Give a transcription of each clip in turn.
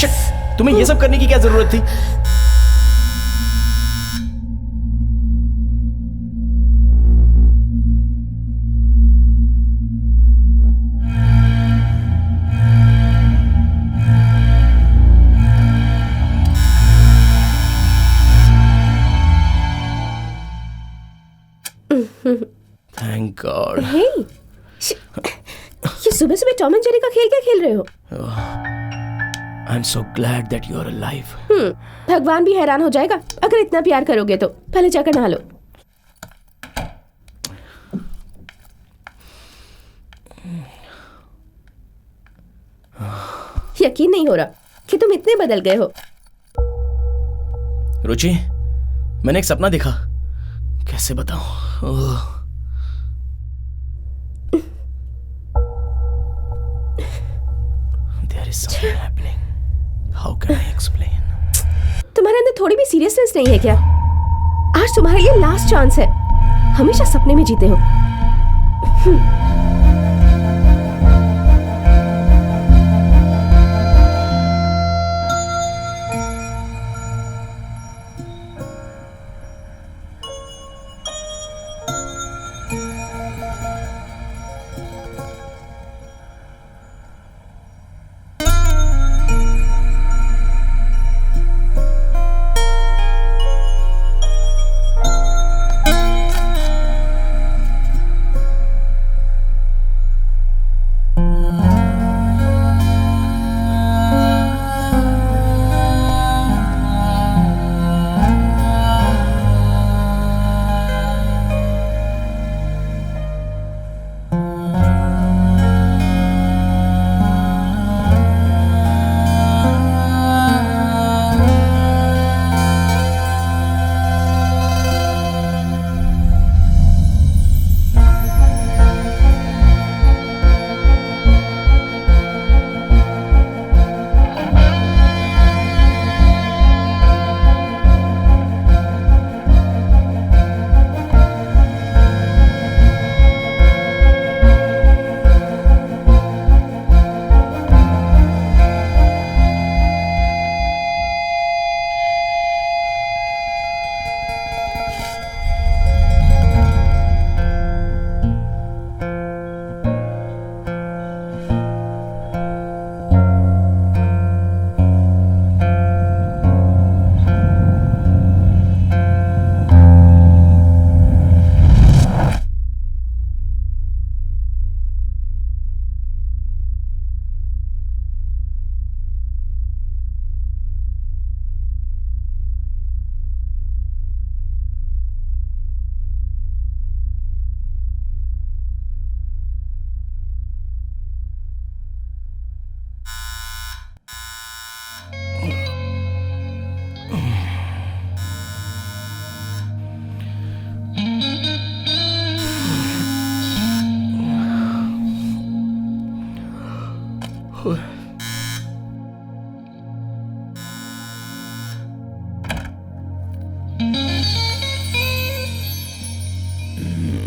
Shit, तुम्हें ये सब करने की क्या जरूरत थी? Thank God. हे, ये सुबह सुबह टॉम एंड जेरी का खेल क्या खेल रहे हो? I'm so glad that you're alive. भगवान भी हैरान हो जाएगा अगर इतना प्यार करोगे तो। पहले जाकर नहा लो। यकीन नहीं हो रहा कि तुम इतने बदल गए हो। रुचि, मैंने एक सपना देखा। कैसे बताऊं? There is something happening. How can I explain? तुम्हारे अंदर थोड़ी भी सीरियसनेस नहीं है क्या? आज तुम्हारा ये लास्ट चांस है। हमेशा सपने में जीते हो।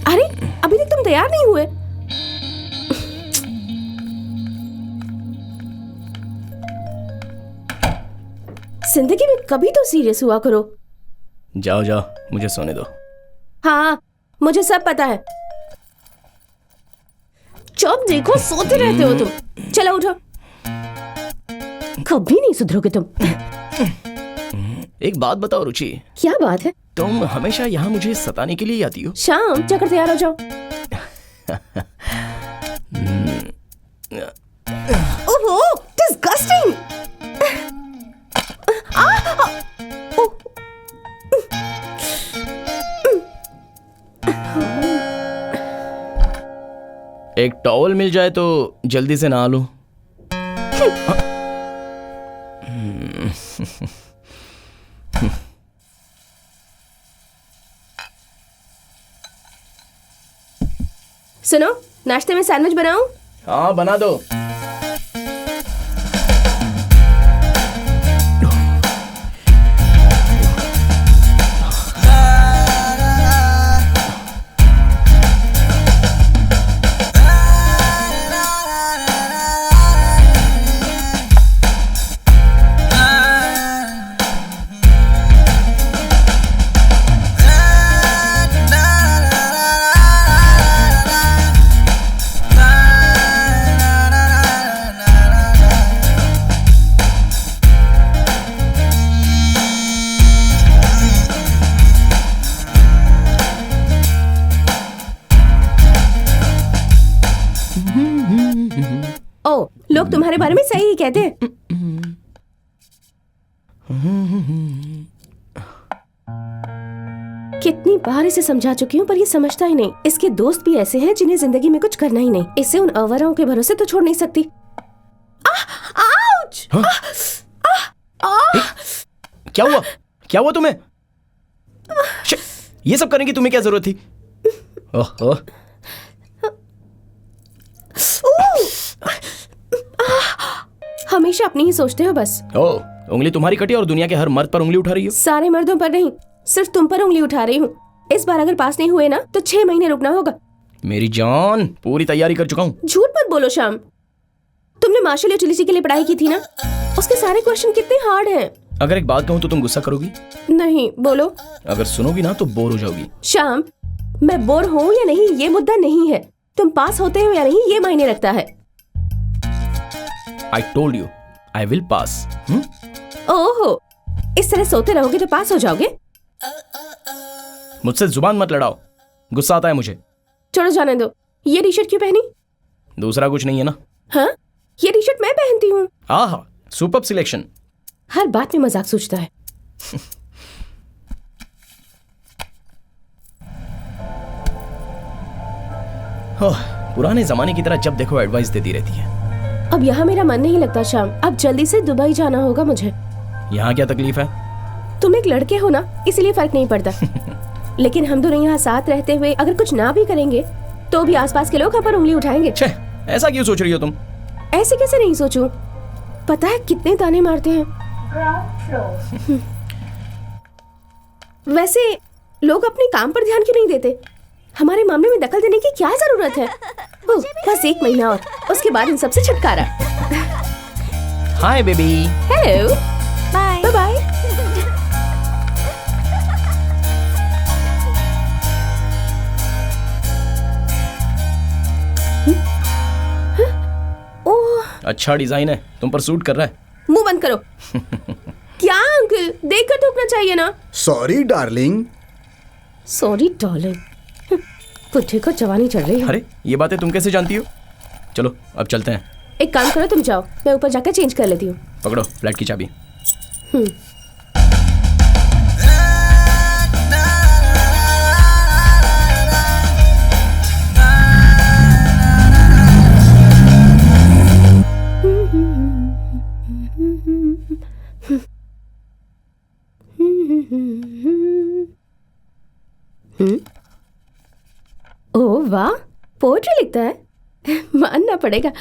अरे, अभी तक तुम तैयार नहीं हुए। जिंदगी में कभी तो सीरियस हुआ करो। जाओ जाओ, मुझे सोने दो। हाँ, मुझे सब पता है। जब देखो सोते रहते हो तुम। चलो उठो। कभी नहीं सुधरोगे तुम। एक बात बताओ रुचि। क्या बात है? तुम हमेशा यहाँ मुझे सताने के लिए आती हो। शाम जाकर तैयार हो जाओ। ओहो, डिस्गस्टिंग। एक टॉवल मिल जाए तो जल्दी से नहा लूं। सुनो, नाश्ते में सैंडविच बनाऊं? हाँ, बना दो। लोग तुम्हारे बारे में सही ही कहते हैं। कितनी बार इसे समझा चुकी हूँ पर ये समझता ही नहीं। इसके दोस्त भी ऐसे हैं जिन्हें जिंदगी में कुछ करना ही नहीं। इसे उन अवराओं के भरोसे तो छोड़ नहीं सकती। आउच! क्या हुआ? क्या हुआ तुम्हें? ये सब करने की तुम्हें क्या जरूरत थी? ओह, हमेशा अपनी ही सोचते हो बस। ओह, उंगली तुम्हारी कटी और दुनिया के हर मर्द पर उंगली उठा रही हो। सारे मर्दों पर नहीं, सिर्फ तुम पर उंगली उठा रही हूँ। इस बार अगर पास नहीं हुए ना तो 6 महीने रुकना होगा। मेरी जान, पूरी तैयारी कर चुका हूँ। झूठ मत बोलो श्याम। तुमने मार्शल यूटिलिटी के लिए पढ़ाई की थी ना? उसके सारे क्वेश्चन कितने हार्ड हैं। अगर एक बात कहूँ तो तुम गुस्सा करोगी? नहीं, बोलो। अगर सुनोगी ना तो बोर हो जाओगी। श्याम, मैं बोर हूँ या नहीं ये मुद्दा नहीं है। तुम पास होते हो या नहीं ये मायने रखता है। I told you, I will pass. ओहो, इस तरह सोते रहोगे तो पास हो जाओगे? मुझसे जुबान मत लड़ाओ, गुस्सा आता है मुझे। छोड़ो, जाने दो। ये टी शर्ट क्यों पहनी? दूसरा कुछ नहीं है ना? हाँ, ये टी शर्ट मैं पहनती हूँ। आहा, सुपर्ब सिलेक्शन। हर बात में मजाक सोचता है। पुराने जमाने की तरह जब देखो एडवाइस देती रहती है। अब यहाँ मेरा मन नहीं लगता श्याम। अब जल्दी से दुबई जाना होगा मुझे। यहाँ क्या तकलीफ है? तुम एक लड़के हो ना, इसलिए फर्क नहीं पड़ता। लेकिन हम दोनों यहाँ साथ रहते हुए अगर कुछ ना भी करेंगे तो भी आसपास के लोग हम पर उंगली उठाएंगे। छे, ऐसा क्यों सोच रही हो तुम? ऐसे कैसे नहीं सोचूं? पता है कितने ताने मारते हैं। वैसे लोग अपने काम पर ध्यान क्यों नहीं देते? हमारे मामले में दखल देने की क्या जरूरत है? बस 1 महीना और उसके बाद इन सबसे छुटकारा। Hi baby. Hello. Bye bye. Oh, अच्छा डिजाइन है, तुम पर सूट कर रहा है। मुंह बंद करो। क्या अंकल, देखकर थूकना चाहिए ना। Sorry darling. Sorry darling. पुट्ठी को जवानी चढ़ रही है। अरे ये बातें तुम कैसे जानती हो? चलो अब चलते हैं। एक काम करो, तुम जाओ, मैं ऊपर जाकर चेंज कर लेती हूँ। पकड़ो फ्लैट की चाबी। ओह वाह, पोएट्री लिखता है। मानना पड़ेगा।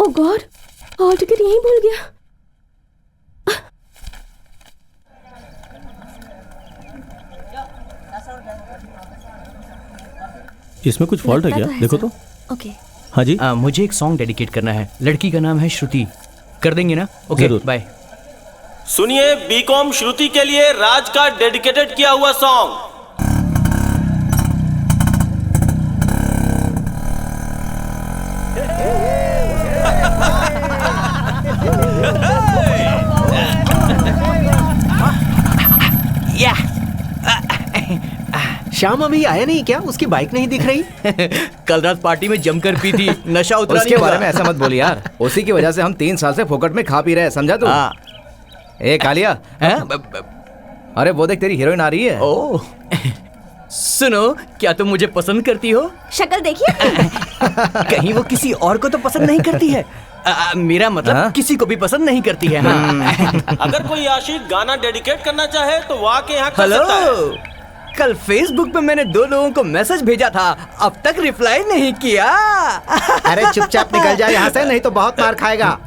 ओह गॉड, हॉल टिकट यहीं भूल गया। इसमें कुछ फॉल्ट है क्या? देखो तो। ओके। हाँ जी। मुझे एक सॉन्ग डेडिकेट करना है। लड़की का नाम है श्रुति। कर देंगे ना? Okay, bye. सुनिए बीकॉम श्रुति के लिए राज का डेडिकेटेड किया हुआ सॉन्ग। श्याम अभी आया नहीं क्या? उसकी बाइक नहीं दिख रही। कल रात पार्टी में जमकर पी थी, नशा उतरा उसके बारे में ऐसा मत बोल यार। उसी की वजह से हम 3 साल से फोकट में खा पी रहे हैं, समझा तू? ए कालिया, अरे वो देख तेरी हीरोइन आ रही है। ओह सुनो, क्या तुम मुझे पसंद करती हो? शक्ल देखिए। कहीं वो किसी और को तो पसंद नहीं करती है? मेरा मतलब किसी को भी पसंद नहीं करती है। अगर कोई आशिक गाना डेडिकेट करना चाहे तो वो आके यहाँ कर सकता है। हेलो, कल फेसबुक पे मैंने 2 लोगों को मैसेज भेजा था, अब तक रिप्लाई नहीं किया। अरे चुपचाप निकल जा यहाँ से, नहीं तो बहुत मार खाएगा।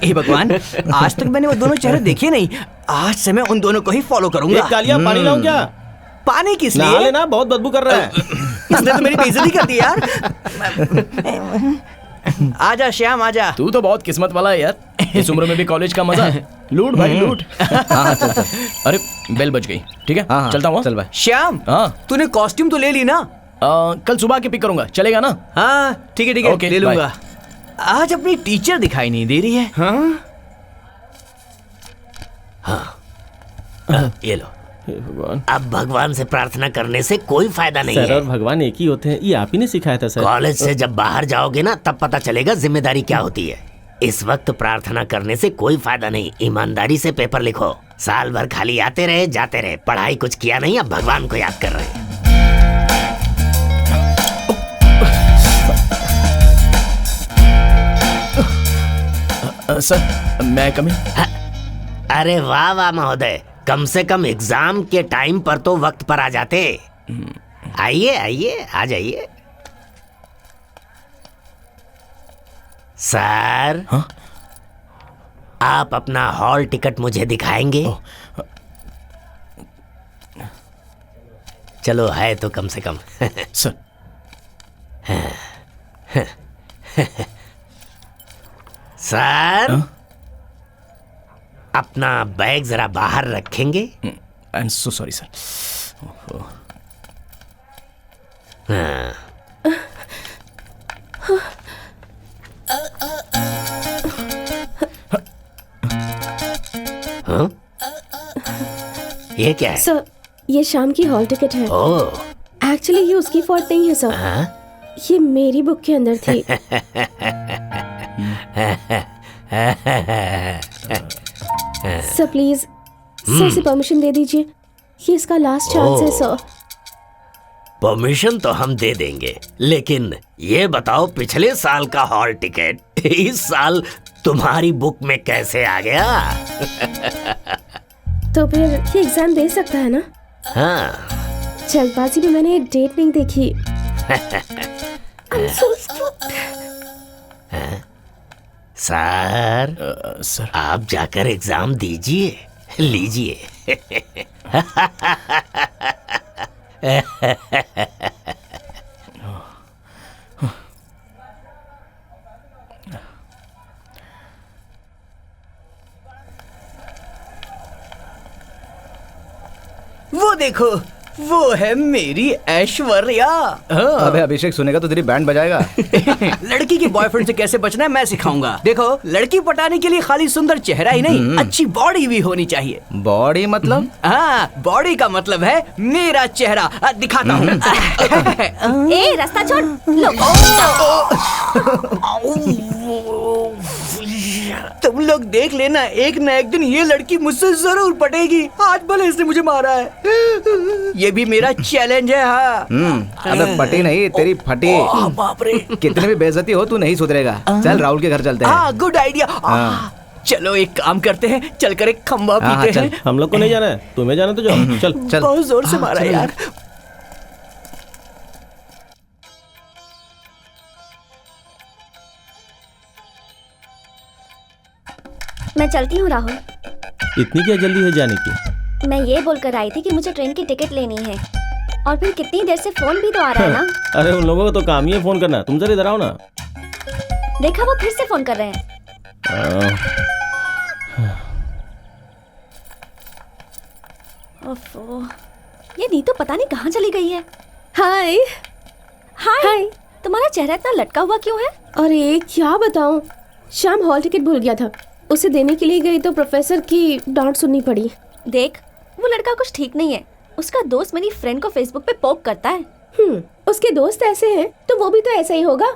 हे भगवान, आज तक मैंने वो दोनों चेहरे देखे नहीं। आज से मैं उन दोनों को ही फॉलो करूंगा। एक कालिया पानी लाऊं क्या? पानी किस नहा लिए? लेना, बहुत बदबू कर रहा है। इसने तो मेरी बेइज्जती कर दी यार। आजा श्याम आजा। तू तो बहुत किस्मत वाला है यार, इस उम्र में भी कॉलेज का मजा। लूट भाई लूट। हाँ चल चल। अरे बेल बज गई, ठीक है हाँ, चलता हूँ। चल भाई। श्याम, तूने कॉस्ट्यूम तो ले ली ना? कल सुबह के पिक करूंगा, चलेगा ना? हाँ ठीक है ओके, ले लूंगा। आज अपनी टीचर दिखाई नहीं दे रही है। ये लो। भगवान अब भगवान से प्रार्थना करने से कोई फायदा नहीं सर, है। और भगवान एक ही होते हैं, ये आप ही ने सिखाया था सर। कॉलेज से जब बाहर जाओगे ना तब पता चलेगा जिम्मेदारी क्या होती है। इस वक्त प्रार्थना करने से कोई फायदा नहीं। ईमानदारी से पेपर लिखो। साल भर खाली आते रहे जाते रहे, पढ़ाई कुछ किया नहीं, अब भगवान को याद कर रहे हैं। सर मैं कम इन? अरे वाह वाह महोदय, कम से कम एग्जाम के टाइम पर तो वक्त पर आ जाते। आइए आइए, आ जाइए। सर, आप अपना हॉल टिकट मुझे दिखाएंगे? चलो है तो कम से कम। सर सर, अपना बैग जरा बाहर रखेंगे? I am so sorry sir. ये क्या है? सर, ये शाम की हॉल टिकट है। ओह, एक्चुअली ये उसकी फॉल्ट नहीं है सर, ये मेरी बुक के अंदर थी। सर प्लीज सर से परमिशन दे दीजिए, ये इसका लास्ट चांस है सर। परमिशन तो हम दे देंगे, लेकिन ये बताओ पिछले साल का हॉल टिकट इस साल तुम्हारी बुक में कैसे आ गया? तो फिर ये एग्जाम दे सकता है ना? हाँ। जल्दबाजी में मैंने डेट नहीं देखी। I'm so stupid. Sir, sir आप जाकर एग्जाम दीजिए, लीजिए। वो देखो, वो है मेरी ऐश्वर्या। अबे अभिषेक सुनेगा तो तेरी बैंड बजाएगा। लड़की के बॉयफ्रेंड से कैसे बचना है मैं सिखाऊंगा। देखो, लड़की पटाने के लिए खाली सुंदर चेहरा ही नहीं, अच्छी बॉडी भी होनी चाहिए। बॉडी मतलब? हाँ, बॉडी का मतलब है मेरा चेहरा। दिखाता हूँ। ए, रास्ता छोड़। लो। तुम लोग देख लेना, एक न एक दिन ये लड़की मुझसे जरूर पटेगी। आज भले इसने मुझे मारा है, ये भी मेरा चैलेंज है। हाँ। अबे पटी नहीं, तेरी फटी। बाप रे, कितने भी बेइज्जती हो तू नहीं सुधरेगा। चल राहुल के घर चलते हैं। हाँ, गुड आइडिया। चलो एक काम करते हैं, चलकर एक खंबा पीते हैं। हम लोग को नहीं जाना है, तुम्हें जाना तो जाओ। चल चल। बहुत जोर से मारा यार। मैं चलती हूँ राहुल। इतनी क्या जल्दी है जाने की? मैं ये बोलकर आई थी कि मुझे ट्रेन की टिकट लेनी है, और फिर कितनी देर से फोन भी तो आ रहा है ना। अरे उन लोगों का तो काम ही है फोन करना, तुम जरा इधर आओ ना। देखा, वो फिर से फोन कर रहे हैं। ओफो, ये नीतू पता नहीं कहाँ चली गई है। हाय हाय। तुम्हारा चेहरा इतना लटका हुआ क्यों है? अरे क्या बताऊं, शाम हॉल टिकट भूल गया था, उसे देने के लिए गई तो प्रोफेसर की डांट सुननी पड़ी। देख, वो लड़का कुछ ठीक नहीं है। उसका दोस्त मेरी फ्रेंड को फेसबुक पे पोक करता है। उसके दोस्त ऐसे हैं तो वो भी तो ऐसा ही होगा।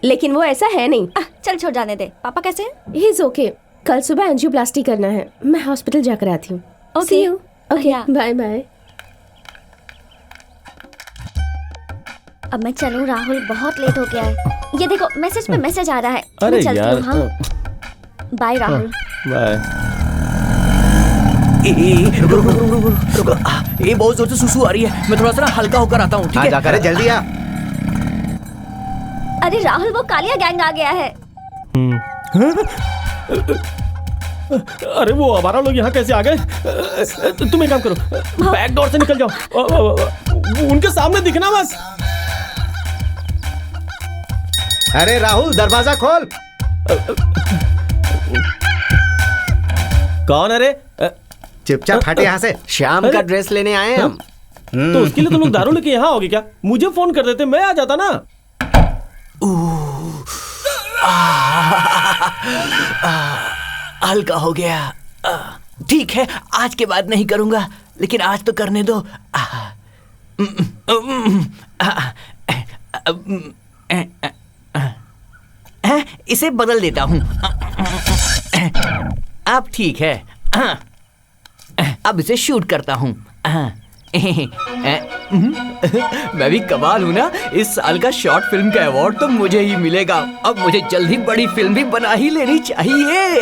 लेकिन वो ऐसा है नहीं। चल छोड़, जाने दे। पापा कैसे हैं? He is okay. कल सुबह एंजियोप्लास्टी करना है, मैं हॉस्पिटल जाकर आती हूँ। Okay okay, bye bye. अब मैं चलूं राहुल, बहुत लेट हो गया है। ये देखो, मैसेज पे मैसेज आ रहा है। अरे मैं चलती यार, हूँ, हाँ? बाय राहुल। बाय। रुको। ये बहुत जोर से सुसु आ रही है, मैं थोड़ा सा ना हल्का होकर आता हूँ, ठीक है? जाकर जल्दी आ। अरे राहुल, वो कालिया गैंग आ गया है। अरे वो हमारा लोग यहाँ कैसे आ गए? तुम एक काम करो, बैक डोर से निकल जाओ, उनके सामने दिखना बस। अरे राहुल, दरवाजा खोल। कौन है रे? चुपचाप हटे यहाँ से। शाम का ड्रेस लेने आए हम। तो उसके लिए तुम लोग दारू लेके यहाँ आओगे क्या? मुझे फोन कर देते, मैं आ जाता ना। हल्का हो गया। ठीक है, आज के बाद नहीं करूंगा, लेकिन आज तो करने दो। इसे बदल देता हूं। अब ठीक है, अब इसे शूट करता हूं। मैं भी कमाल हूं ना। इस साल का शॉर्ट फिल्म का अवार्ड तो मुझे ही मिलेगा। अब मुझे जल्द ही बड़ी फिल्म भी बना ही लेनी चाहिए।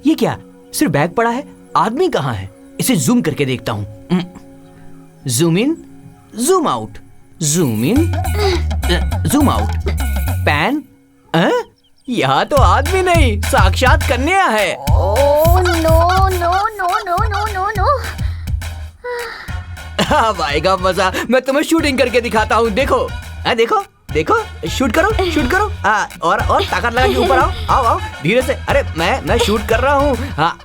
ये क्या, सिर्फ बैग पड़ा है, आदमी कहाँ है? इसे जूम करके देखता हूं। Zoom in, zoom out, zoom in, zoom out, pan. यहाँ तो आदमी नहीं, साक्षात कन्या है। Oh no no no no no no no. अब आएगा मजा, मैं तुम्हें शूटिंग करके दिखाता हूँ। देखो, देखो देखो, शूट करो, शूट करो। और ताकत लगा के ऊपर आओ, आओ आओ, धीरे से। अरे मैं शूट कर रहा हूँ।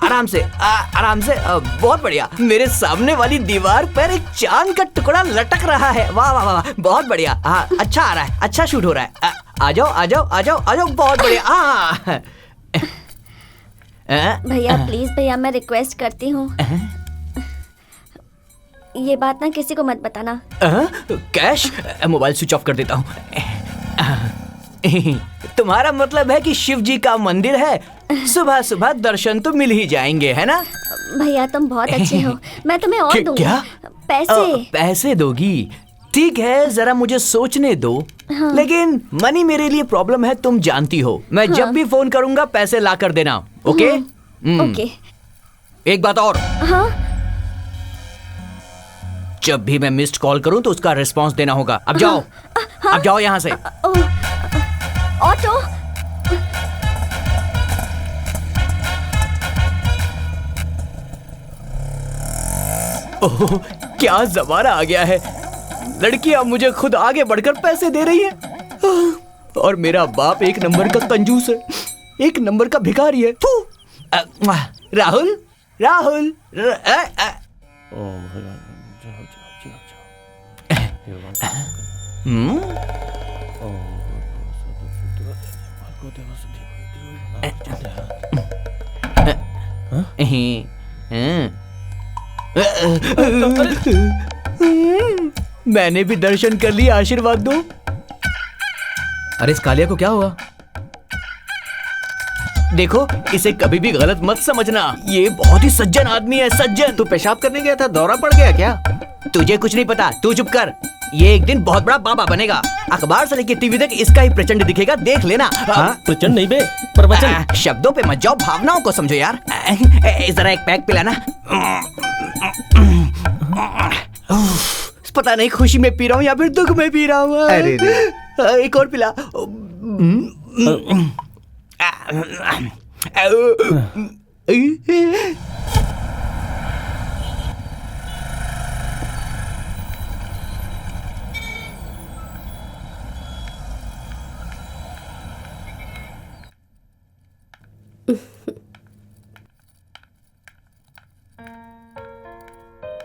आराम से, आराम से। बहुत बढ़िया। मेरे सामने वाली दीवार पर एक चांद का टुकड़ा लटक रहा है। वाह वाह वाह, बहुत बढ़िया। अच्छा आ रहा है, अच्छा शूट हो रहा है। आ जाओ आ जाओ आ जाओ आ जाओ, बहुत बढ़िया। भैया प्लीज, भैया मैं रिक्वेस्ट करती हूँ, ये बात ना किसी को मत बताना। कैश, मोबाइल स्विच ऑफ कर देता हूँ। तुम्हारा मतलब है कि शिव जी का मंदिर है, सुबह सुबह दर्शन तो मिल ही जाएंगे, है ना? भैया तुम बहुत अच्छे हो, मैं तुम्हें और दूंगी। क्या? पैसे? पैसे दोगी? ठीक है, जरा मुझे सोचने दो। हाँ। लेकिन मनी मेरे लिए प्रॉब्लम है, तुम जानती हो। मैं जब भी फोन करूंगा पैसे ला कर देना, ओके? ओके। एक बात और। हाँ? जब भी मैं मिस्ड कॉल करूं तो उसका रिस्पांस देना होगा। अब जाओ, अब जाओ यहाँ से। ऑटो। ओह, क्या जमाना आ गया है। लड़की अब मुझे खुद आगे बढ़कर पैसे दे रही है, और मेरा बाप एक नंबर का कंजूस है, एक नंबर का भिखारी है। राहुल, राहुल, मैंने भी दर्शन कर लिया, आशीर्वाद दो। अरे इस कालिया को क्या हुआ? देखो, इसे कभी भी गलत मत समझना, ये बहुत ही सज्जन आदमी है, सज्जन। तू पेशाब करने गया था, दौरा पड़ गया क्या? तुझे कुछ नहीं पता, तू चुप कर। ये एक दिन बहुत बड़ा बाबा बनेगा। अखबार से लेके टीवी तक इसका ही प्रचंड दिखेगा, देख लेना। प्रचंड नहीं बे, प्रवचन। शब्दों पे मत जाओ, भावनाओं को समझो यार। जरा एक पैक पिलाना। पता नहीं खुशी में पी रहा हूँ या फिर दुख में पी रहा हूँ। अरे एक और पिला।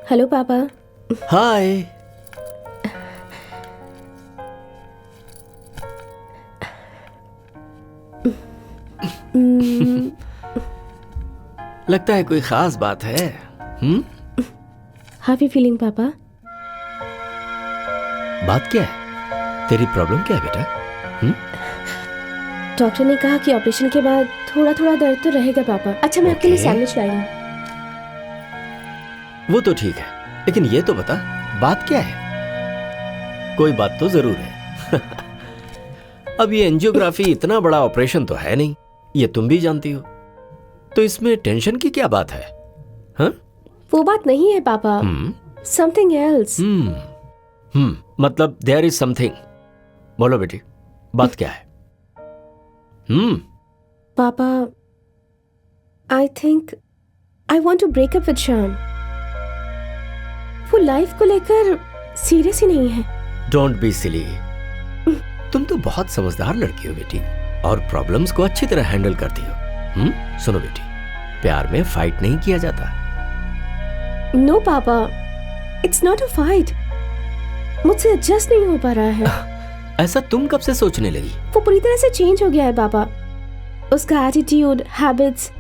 हेलो पापा। हाय। लगता है कोई खास बात है। हाउ यू फीलिंग पापा? बात क्या है? तेरी प्रॉब्लम क्या है बेटा? डॉक्टर ने कहा कि ऑपरेशन के बाद थोड़ा थोड़ा दर्द तो रहेगा पापा। अच्छा मैं आपके लिए सैंडविच लाई हूँ। वो तो ठीक है, लेकिन ये तो बता बात क्या है? कोई बात तो जरूर है। अब ये एंजियोग्राफी इतना बड़ा ऑपरेशन तो है नहीं, ये तुम भी जानती हो, तो इसमें टेंशन की क्या बात है? हाँ? वो बात नहीं है पापा, समथिंग एल्स। मतलब देयर इज समथिंग। बोलो बेटी, बात क्या है? पापा, I think I want to break up with Shyam. वो लाइफ को लेकर सीरियस ही नहीं है। Don't be silly. तुम तो बहुत समझदार लड़की हो बेटी, और प्रॉब्लम्स को अच्छी तरह हैंडल करती हो। सुनो बेटी, प्यार में फाइट नहीं किया जाता। नो पापा, इट्स नॉट अ फाइट। मुझसे एडजस्ट नहीं हो पा रहा है। ऐसा तुम कब से सोचने लगी? वो पूरी तरह से चेंज हो गया है पापा। उसका एटीट्यूड, हैबिट्स,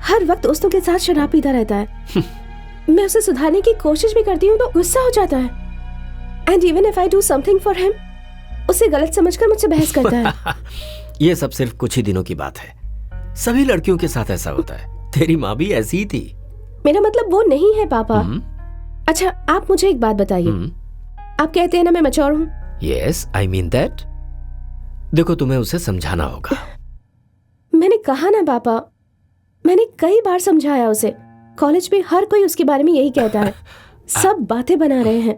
हर वक्त दोस्तों के साथ शराब पीता रहता है। मैं उसे सुधारने की कोशिश भी करती हूँ तो गुस्सा हो जाता है। And even if I do something for him, उसे गलत समझकर मुझसे बहस करता है। ये सब सिर्फ कुछ ही दिनों की बात है, सभी लड़कियों के साथ ऐसा होता है। तेरी माँ भी ऐसी ही थी। मेरा मतलब वो नहीं है पापा। अच्छा आप मुझे एक बात बताइए, आप कहते हैं ना मैं मैच्योर हूँ। Yes, I mean that. देखो तुम्हें उसे समझाना होगा। मैंने कहा ना पापा, मैंने कई बार समझाया उसे। कॉलेज में हर कोई उसके बारे में यही कहता है, सब बातें बना रहे हैं,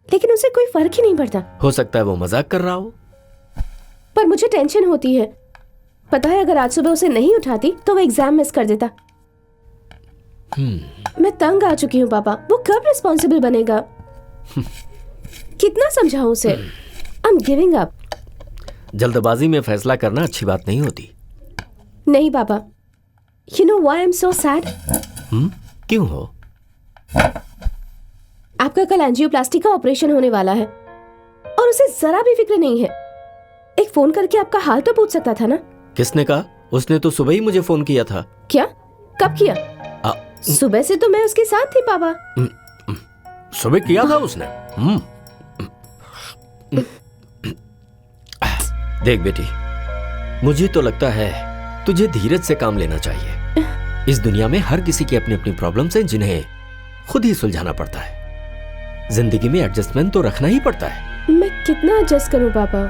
लेकिन उसे कोई फर्क ही नहीं पड़ता। हो सकता है वो मजाक कर रहा हो, पर मुझे टेंशन होती है। पता है अगर आज सुबह उसे नहीं उठाती तो वो एग्जाम मिस कर देता। मैं तंग आ चुकी हूँ पापा। वो कब रिस्पॉन्सिबल बनेगा? कितना समझाऊं उसे? I am giving up. जल्दबाजी में फैसला करना अच्छी बात नहीं होती। नहीं पापा, you know why I am so sad? क्यों हो? आपका कल एंजियोप्लास्टी का ऑपरेशन होने वाला है और उसे जरा भी फिक्र नहीं है। एक फोन करके आपका हाल तो पूछ सकता था ना। किसने कहा? उसने तो सुबह ही मुझे फोन किया था। क्या? कब किया? सुबह से तो मैं उसके साथ थी पापा। सुबह किया था उसने? देख बेटी, मुझे तो लगता है तुझे धीरज से काम लेना चाहिए। इस दुनिया में हर किसी की अपनी अपनी प्रॉब्लम्स हैं जिन्हें खुद ही सुलझाना पड़ता है। जिंदगी में एडजस्टमेंट तो रखना ही पड़ता है। मैं कितना एडजस्ट करूं पापा?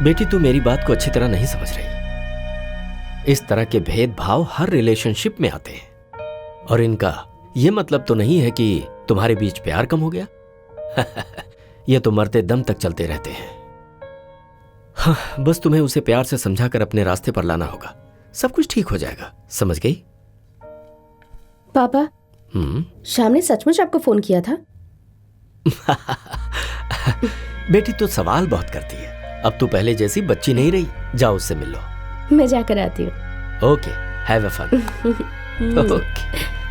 बेटी तू मेरी बात को अच्छी तरह नहीं समझ रही। इस तरह के भेदभाव हर रिलेशनशिप में आते हैं, और इनका यह मतलब तो नहीं है कि तुम्हारे बीच प्यार कम हो गया। ये तो मरते दम तक चलते रहते हैं। हाँ, बस तुम्हें उसे प्यार से समझाकर अपने रास्ते पर लाना होगा। सब कुछ ठीक हो जाएगा, समझ गई? पापा, शाम ने सचमुच आपको फोन किया था? बेटी तो सवाल बहुत करती है। अब तो पहले जैसी बच्ची नहीं रही। जाओ उससे मिल लो। मैं जाकर आती हूँ। Okay, have a fun. Okay.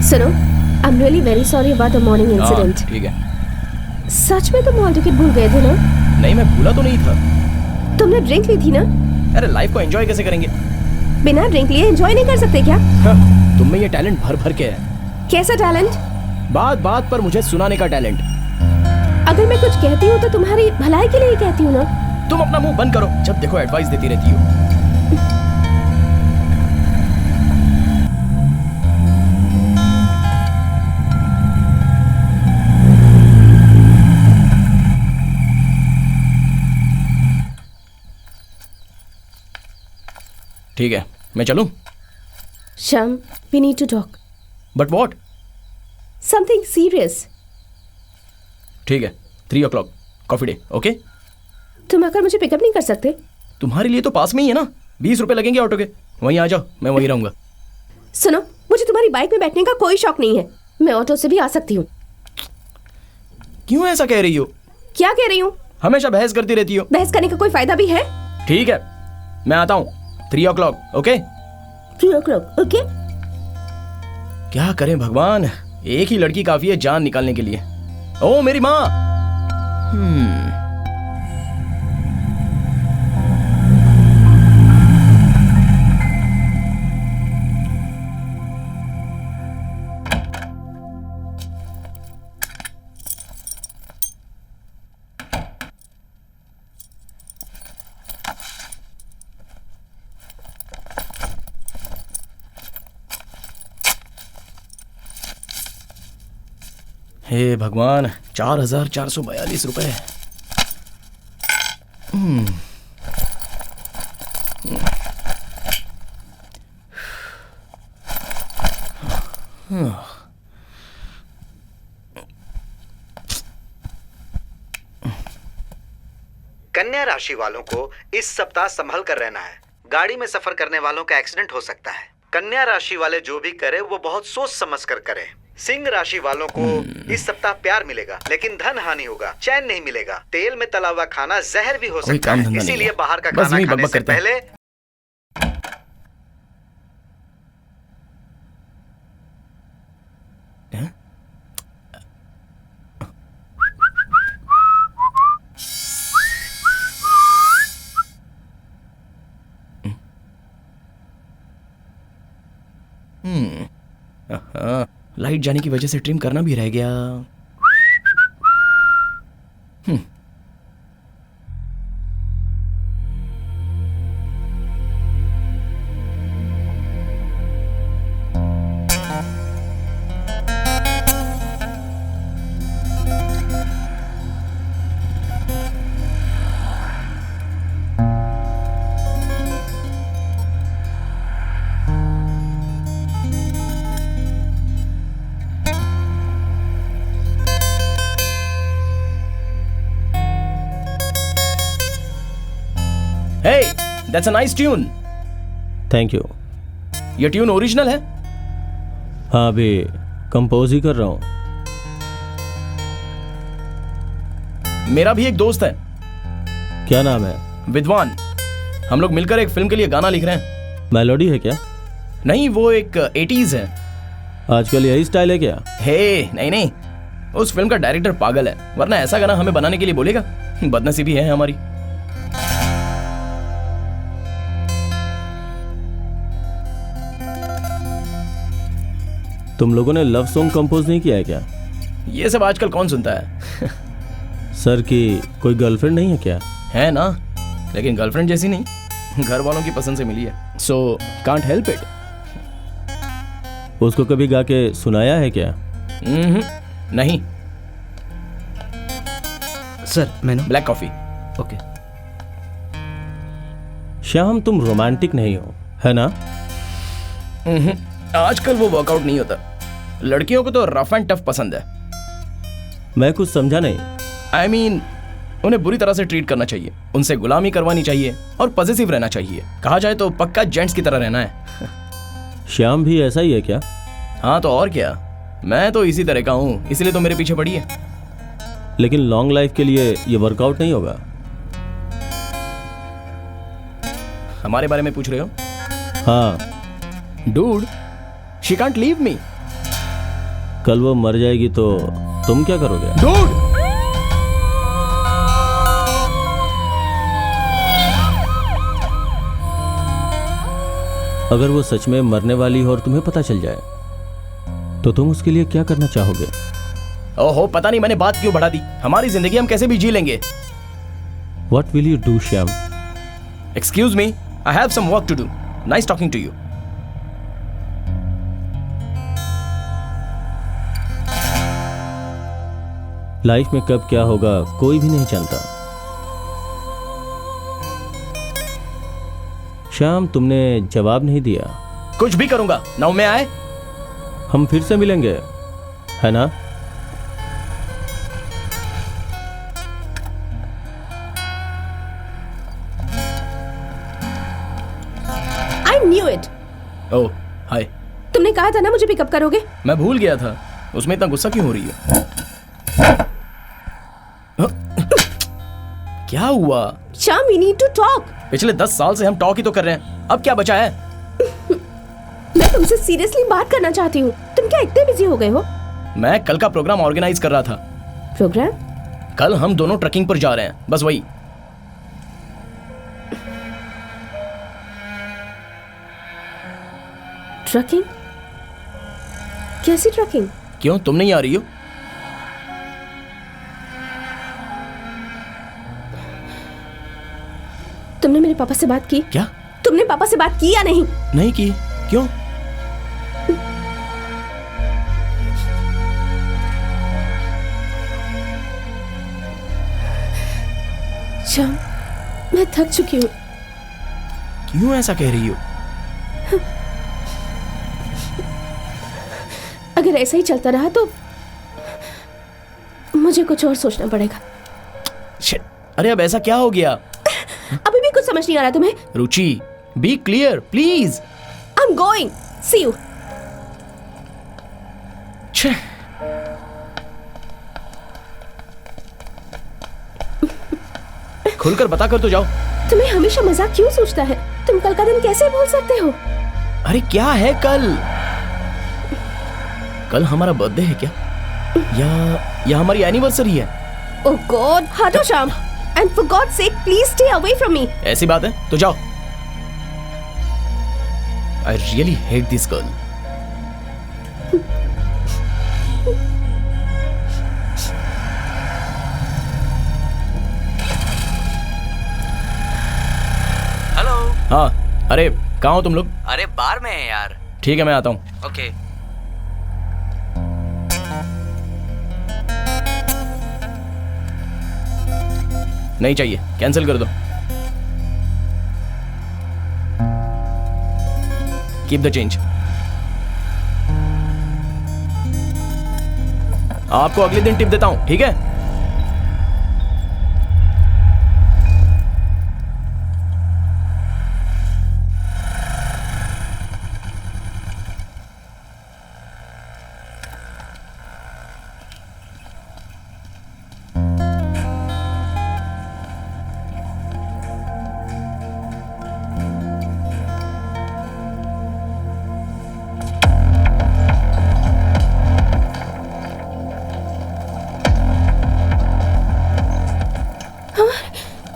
सुनो, I am really very sorry about the morning incident. ठीक है। सच में तुम हॉल टिकट भूल गए थे ना? नहीं, मैं भूला तो नहीं था। तुमने ड्रिंक ली थी ना? अरे लाइफ को एंजॉय कैसे करेंगे? बिना ड्रिंक लिए एंजॉय नहीं कर सकते क्या? तुम में ये टैलेंट भर भर के है। कैसा टैलेंट? बात बात पर मुझे सुनाने का टैलेंट। अगर मैं कुछ कहती हूँ तो तुम्हारी भलाई के लिए कहती हूँ ना। तुम अपना मुंह बंद करो, जब देखो एडवाइस देती रहती हो। ठीक है, मैं चलूं? Shyam, we need to talk. But what? Something serious. ठीक है, 3 o'clock, कॉफी डे, ओके? तुम आकर मुझे पिकअप नहीं कर सकते? तुम्हारे लिए तो पास में ही है ना, 20 रुपए लगेंगे ऑटो के। वहीं आ जाओ, मैं वहीं रहूंगा। सुनो, मुझे तुम्हारी बाइक में बैठने का कोई शौक नहीं है। मैं ऑटो से भी आ सकती हूँ। क्यों ऐसा कह रही हो? क्या कह रही हूँ? हमेशा बहस करती रहती हो। बहस करने का कोई फायदा भी है? ठीक है, मैं आता हूँ 3 o'clock, ओके? 3 o'clock, okay? क्या करें भगवान, एक ही लड़की काफी है जान निकालने के लिए। ओ मेरी माँ। हे भगवान, 4,442 रुपए। कन्या राशि वालों को इस सप्ताह संभल कर रहना है। गाड़ी में सफर करने वालों का एक्सीडेंट हो सकता है। कन्या राशि वाले जो भी करे वो बहुत सोच समझ कर करे। सिंह राशि वालों को इस सप्ताह प्यार मिलेगा, लेकिन धन हानि होगा, चैन नहीं मिलेगा। तेल में तला हुआ खाना जहर भी हो सकता है, इसीलिए बाहर का खाना खाने से पहले लाइट जाने की वजह से ट्रिम करना भी रह गया। Hey, that's a nice tune. Thank you. ये ट्यून ओरिजिनल है? हाँ, अभी कंपोज ही कर रहा हूँ। मेरा भी एक दोस्त है। क्या नाम है? विद्वान। हम लोग मिलकर एक फिल्म के लिए गाना लिख रहे हैं। मेलोडी है क्या? नहीं, वो एक 80s है। आजकल यही स्टाइल है क्या? हे नहीं, उस फिल्म का डायरेक्टर पागल है, वरना ऐसा गाना हमें बनाने के लिए बोलेगा। बदनसीबी है हमारी। तुम लोगों ने लव सॉन्ग कंपोज नहीं किया है क्या? ये सब आजकल कौन सुनता है? सर की कोई गर्लफ्रेंड नहीं है क्या? है ना, लेकिन गर्लफ्रेंड जैसी नहीं, घर वालों की पसंद से मिली है। So can't help it. उसको कभी गा के सुनाया है क्या? नहीं। सर मैंने ब्लैक कॉफी। ओके। श्याम, तुम रोमांटिक नहीं हो, है ना? आजकल वो वर्कआउट नहीं होता। लड़कियों को तो रफ एंड टफ पसंद है। मैं कुछ समझा नहीं। I mean, उन्हें बुरी तरह से ट्रीट करना चाहिए, उनसे गुलामी करवानी चाहिए और पॉजिटिव रहना चाहिए। कहा जाए तो पक्का जेंट्स की तरह रहना है। श्याम भी ऐसा ही है क्या? हाँ तो और क्या, मैं तो इसी तरह का हूँ, इसलिए तो मेरे पीछे पड़ी है। लेकिन लॉन्ग लाइफ के लिए ये वर्कआउट नहीं होगा। हमारे बारे में पूछ रहे हो? हाँ। Dude, she can't leave me. कल वो मर जाएगी तो तुम क्या करोगे? डूड! अगर वो सच में मरने वाली हो और तुम्हें पता चल जाए तो तुम उसके लिए क्या करना चाहोगे? ओहो, पता नहीं मैंने बात क्यों बढ़ा दी। हमारी जिंदगी हम कैसे भी जी लेंगे। What will you do, Shyam? Excuse me, I have some work to do. Nice talking to you. Life में कब क्या होगा कोई भी नहीं जानता। श्याम, तुमने जवाब नहीं दिया। कुछ भी करूंगा, नाउ मैं आए। हम फिर से मिलेंगे, है ना? I knew it. ओह, हाय। तुमने कहा था ना मुझे पिकअप करोगे। मैं भूल गया था। उसमें इतना गुस्सा क्यों हो रही है? क्या हुआ? Shyam, we need to talk. पिछले 10 साल से हम टॉक ही तो कर रहे हैं, अब क्या बचा है? मैं तुमसे सीरियसली बात करना चाहती हूँ। तुम क्या इतने बिजी हो गए हो? मैं कल का प्रोग्राम ऑर्गेनाइज कर रहा था। प्रोग्राम? कल हम दोनों ट्रकिंग पर जा रहे हैं, बस वही। ट्रकिंग? कैसी ट्रकिंग? क्यों, तुम नहीं आ रही हो? तुमने मेरे पापा से बात की? क्या? तुमने पापा से बात की या नहीं? नहीं की। क्यों? श्याम, मैं थक चुकी हूँ। क्यों ऐसा कह रही हो? अगर ऐसा ही चलता रहा तो मुझे कुछ और सोचना पड़ेगा। शिट, अरे अब ऐसा क्या हो गया? अभी भी कुछ समझ नहीं आ रहा तुम्हें? Ruchi, be clear please. I am going, see you. खुलकर बता कर तो जाओ। तुम्हें हमेशा मजाक क्यों सोचता है? तुम कल का दिन कैसे भूल सकते हो? अरे क्या है कल? कल हमारा बर्थडे है क्या? या हमारी एनिवर्सरी है? ओह गॉड, हटो Shyam. And for God sake please stay away from me. ऐसी बात है तो जाओ। I really hate this girl. Hello. हाँ, अरे कहाँ हो तुम लोग? अरे बार में है यार। ठीक है, मैं आता हूँ। ओके। नहीं चाहिए, कैंसिल कर दो। Keep the change. आपको अगले दिन टिप देता हूं, ठीक है?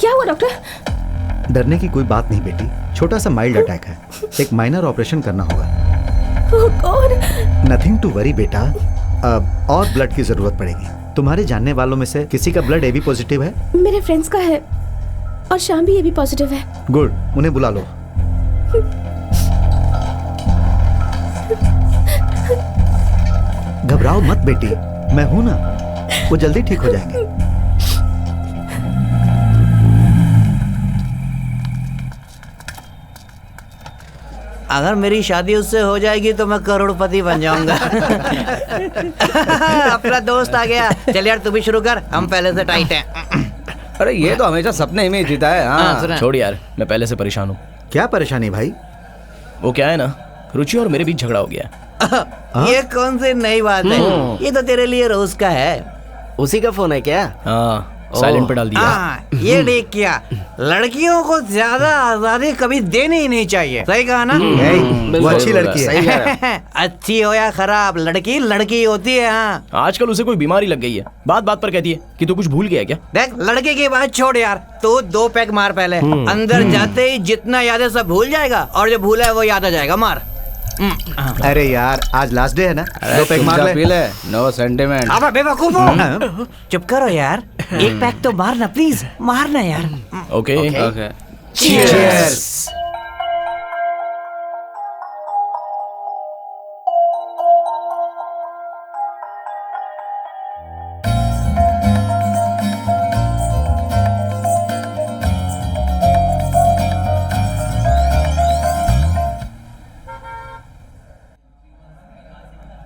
क्या हुआ डॉक्टर? डरने की कोई बात नहीं बेटी, छोटा सा माइल्ड अटैक है, एक माइनर ऑपरेशन करना होगा। ओह गॉड। नथिंग टू वरी बेटा, अब और ब्लड की जरूरत पड़ेगी। तुम्हारे जानने वालों में से किसी का ब्लड AB पॉजिटिव है? मेरे फ्रेंड्स का है और शाम भी AB पॉजिटिव है। गुड, उन्हें बुला लो। घबराओ मत बेटी, मैं हूं ना, वो जल्दी ठीक हो जाएंगे। अगर मेरी शादी उससे हो जाएगी तो मैं करोड़पति बन जाऊंगा। अपना दोस्त आ गया। चल यार तू भी शुरू कर, हम पहले से टाइट हैं। अरे ये तो हमेशा सपने में ही जीता है। हाँ। छोड़ यार, मैं पहले से परेशान हूँ। क्या परेशानी भाई? वो क्या है ना, रुचि और मेरे बीच झगड़ा हो गया। ये कौन सी नई बात है? ये तो तेरे लिए रोज का है। उसी का फोन है क्या? हाँ, साइलेंट पे डाल दिया। ये देख क्या, लड़कियों को ज्यादा आजादी कभी देनी ही नहीं चाहिए। सही कहा ना? वो अच्छी लड़की है। अच्छी हो या खराब, लड़की लड़की होती है। हाँ, आजकल उसे कोई बीमारी लग गई है, बात बात पर कहती है कि तू कुछ भूल गया क्या? देख लड़के की बात छोड़ यार, तू 2 पैक मार पहले। अंदर जाते ही जितना याद है सब भूल जाएगा और जो भूला है वो याद आ जाएगा। मार। अरे यार आज लास्ट डे है ना, 2 पैक मार ले। पी ले, नो सेंटिमेंट। अब बेवकूफ हो। चुप करो यार, 1 पैक तो मारना प्लीज, मारना यार। Okay okay. Cheers!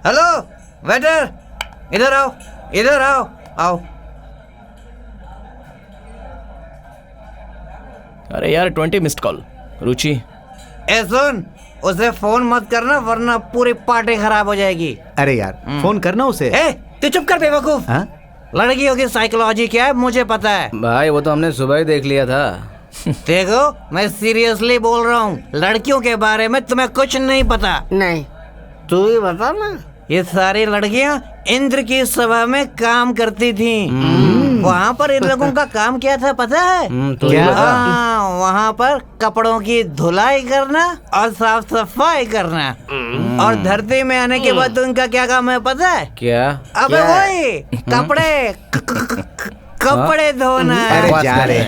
Hello waiter, इधर आओ, इधर आओ, आओ। अरे यार 20 मिस्ड कॉल। रुचि, ए सुन, उसे फोन मत करना वरना पूरी पार्टी खराब हो जाएगी। अरे यार फोन करना उसे। ए तू चुप कर बेवकूफ। हाँ? लड़कियों की साइकोलॉजी क्या है मुझे पता है। भाई वो तो हमने सुबह ही देख लिया था। देखो मैं सीरियसली बोल रहा हूँ, लड़कियों के बारे में तुम्हें कुछ नहीं पता। नहीं, तू ही बता ना। ये सारी लड़कियाँ इंद्र की सभा में काम करती थी। वहाँ पर इन लोगों का काम क्या था पता है? क्या? वहाँ पर कपड़ों की धुलाई करना और साफ सफाई करना। और धरती में आने के बाद उनका क्या काम है पता है? क्या? अबे वही कपड़े कपड़े धोना। अरे जा रहे।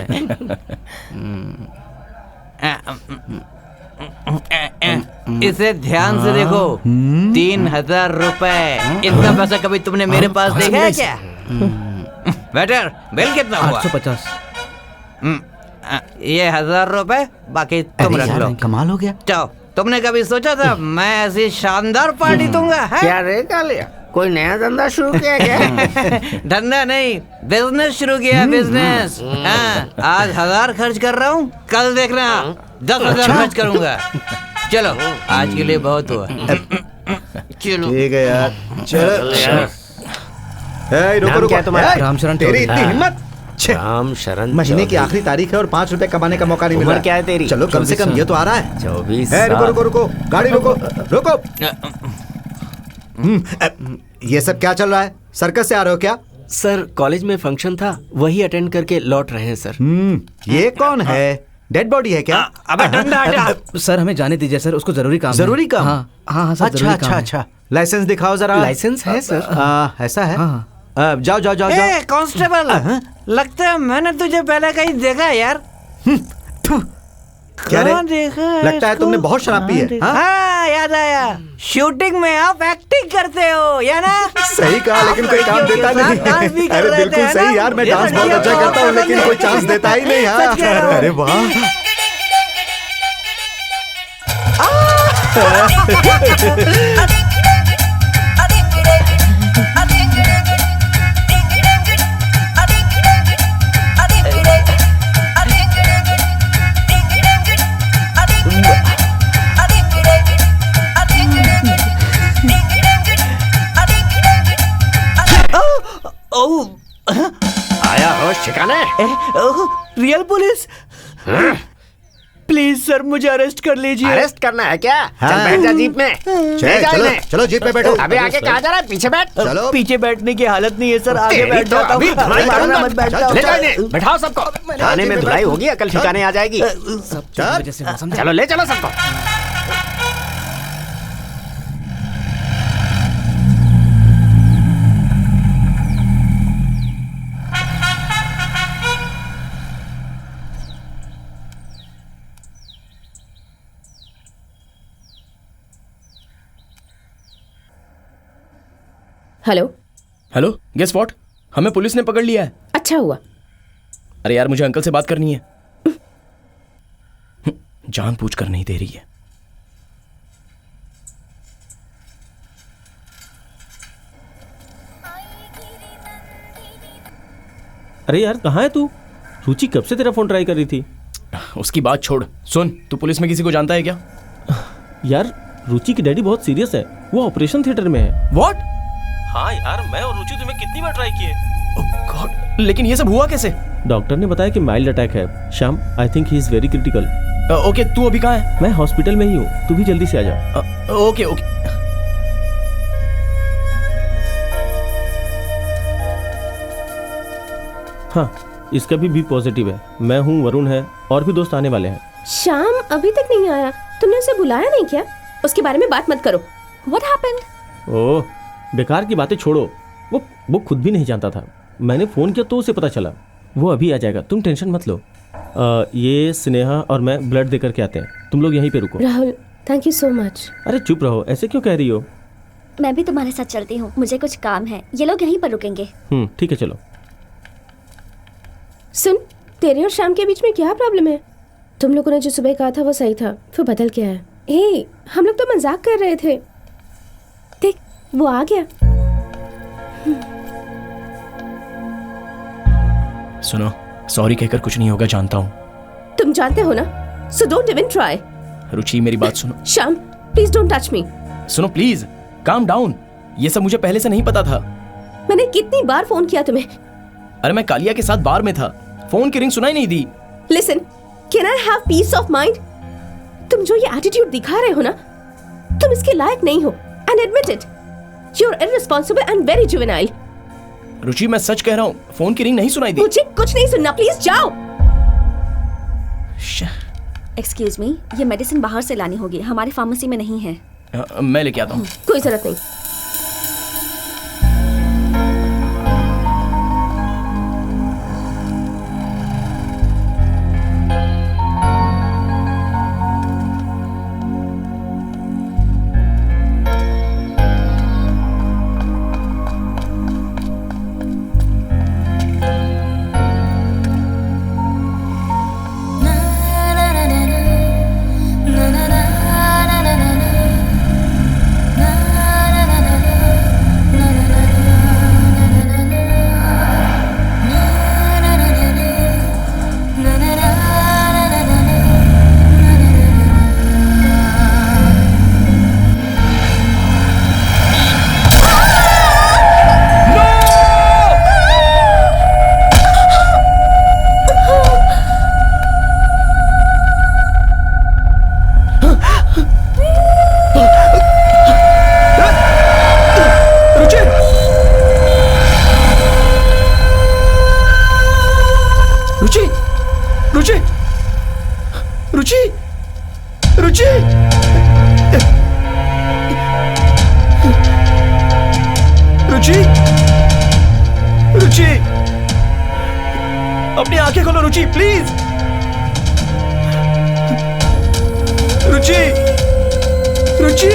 इसे ध्यान से देखो, 3,000 रुपए। इतना पैसा कभी तुमने मेरे पास देखा है क्या? बेटर बिल कितना हुआ? 850। ये 1,000 रुपए, बाकी तुम रख लो। कमाल हो गया। जाओ, तुमने कभी सोचा था मैं ऐसी शानदार पार्टी दूंगा? है? क्या रे कालिया, कोई नया धंधा शुरू किया क्या? धंधा नहीं, बिजनेस शुरू किया। बिजनेस। हाँ, आज 1,000 खर्च कर रहा हूँ, कल देखना 10,000 खर्च करूंगा। चलो आज के लिए बहुत हुआ। चलो ठीक है यार, चलो यार। रुको रुको तुम्हारा? रामशरण तेरी इतनी हिम्मत। राम शरण महीने की आखिरी तारीख है और 5 रुपए कमाने का मौका नहीं मिल उम्र रहा। क्या है तेरी? चलो कम से कम ये तो आ रहा है। 24 रुको रुको रुको, गाड़ी रोको रोको। ये सब क्या चल रहा है? सर्कस से आ रहे हो क्या? सर कॉलेज में फंक्शन था, वही अटेंड करके लौट रहे हैं सर। ये कौन है? डेड बॉडी है क्या? अबे डंडा हटा। सर हमें जाने दीजिए सर, उसको जरूरी काम है। जरूरी काम? हाँ हाँ सर, अच्छा जरूरी अच्छा काम है। अच्छा, लाइसेंस दिखाओ जरा। लाइसेंस है सर। ऐसा है? हाँ। जाओ जाओ जाओ जाओ। ए कांस्टेबल, लगता है मैंने तुझे पहले कहीं देखा है यार। क्या रे? कहाँ देखा है लगता है इसको? तुमने बहुत शराब पी है। हाँ? हाँ याद आया, शूटिंग में आप एक्टिंग करते हो या ना? सही कहा, लेकिन कोई काम देता डांस भी नहीं। कर अरे रहे थे, बिल्कुल है सही ना? यार, मैं ये डांस तो बहुत नहीं अच्छा है, करता हूँ, बहुत लेकिन कोई पसंद चांस है। देता ही नहीं। हाँ, सच कह रहा हूँ। अरे वाह। आया हो शिकाने? रियल पुलिस, प्लीज सर मुझे अरेस्ट कर लीजिए। अरेस्ट करना है क्या? हाँ। चल बैठ जा जीप में। ले जा चलो इन्हें। चलो जीप पे बैठो। अबे आगे कहाँ जा रहा है? पीछे बैठ। चलो। पीछे बैठने की हालत नहीं है सर, आगे तेरी बैठ तो जाता अभी हूँ। धुलाई मारना करूंगा। मत बैठ चल, जाओ। ले जा इन्हें, बैठाओ सबको। थाने में धुलाई होगी, अकल ठिकाने आ जाएगी। चल। चलो ले चलो सबको। हेलो। Hello, guess what? हमें पुलिस ने पकड़ लिया है। अच्छा हुआ। अरे यार मुझे अंकल से बात करनी है। जान पूछ कर नहीं दे रही है। अरे यार कहाँ है तू? रुचि कब से तेरा फोन ट्राई कर रही थी। उसकी बात छोड़, सुन, तू पुलिस में किसी को जानता है क्या? यार रुचि की डैडी बहुत सीरियस है, वो ऑपरेशन थिएटर में है। व्हाट? हाँ यार, मैं और रुचि तुम्हें कितनी बार ट्राई किए। ओह गॉड, लेकिन ये सब हुआ कैसे? डॉक्टर ने बताया कि माइल्ड अटैक है। Shyam, I think he is very critical. Okay, तू अभी कहाँ है? मैं हॉस्पिटल में ही हूँ, तू भी जल्दी से आ जा। Okay okay. हाँ, इसका भी पॉजिटिव है। मैं हूँ, वरुण है, और भी दोस्त आने वाले हैं। श्याम अभी तक नहीं आया, तुमने उसे बुलाया नहीं क्या? उसके बारे में बात मत करो। What happened? ओह, बेकार की बातें छोड़ो। वो खुद भी नहीं जानता था। मैंने फोन किया तो उसे पता चला। वो अभी आ जाएगा, तुम टेंशन मत लो। ये स्नेहा और मैं ब्लड देकर के आते हैं, तुम लोग यहीं पे रुको। Rahul, thank you so much. अरे चुप रहो, ऐसे क्यों कह रही हो? मैं भी तुम्हारे साथ चलती हूँ, मुझे कुछ काम है। ये लोग यहीं पर रुकेंगे। ठीक है, चलो। सुन, तेरे और श्याम के बीच में क्या प्रॉब्लम है? तुम लोगों ने जो सुबह कहा था वो सही था, फिर बदल गया है। हे, हम लोग तो मजाक कर रहे थे। देख, वो आ गया। सुनो, सॉरी कहकर कुछ नहीं होगा, जानता हूँ। तुम जानते हो ना, सो डोंट इवन ट्राई। रुचि मेरी बात सुनो। Shyam, please don't touch me. सुनो प्लीज, काम डाउन। ये सब मुझे पहले से नहीं पता था। मैंने कितनी बार फोन किया तुम्हें? अरे मैं कालिया के साथ बार में था, फोन की रिंग सुनाई नहीं दी। Listen, can I have peace of mind? तुम जो ये एटीट्यूड दिखा रहे हो ना, तुम इसके लायक नहीं हो, and admit it. You are irresponsible and very juvenile. Ruchi मैं सच कह रहा हूँ, फोन की रिंग नहीं सुनाई दी। मुझे कुछ नहीं सुनना, प्लीज जाओ। एक्सक्यूज मी, ये मेडिसिन बाहर से लानी होगी, हमारी फार्मेसी में नहीं है। मैं लेके आता हूँ। कोई जरूरत नहीं। अपनी आंखें खोलो रुचि, प्लीज। रुचि, रुचि।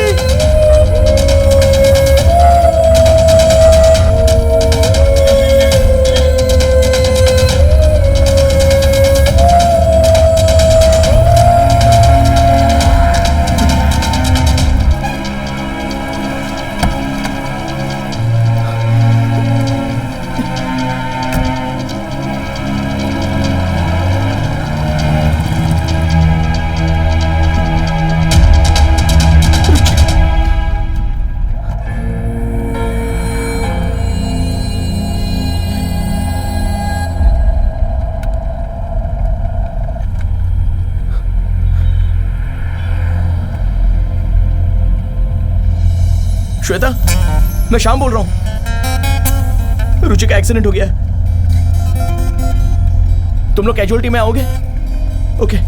श्वेता, मैं श्याम बोल रहा हूं। रुचि का एक्सीडेंट हो गया है, तुम लोग कैजुअलिटी में आओगे? ओके।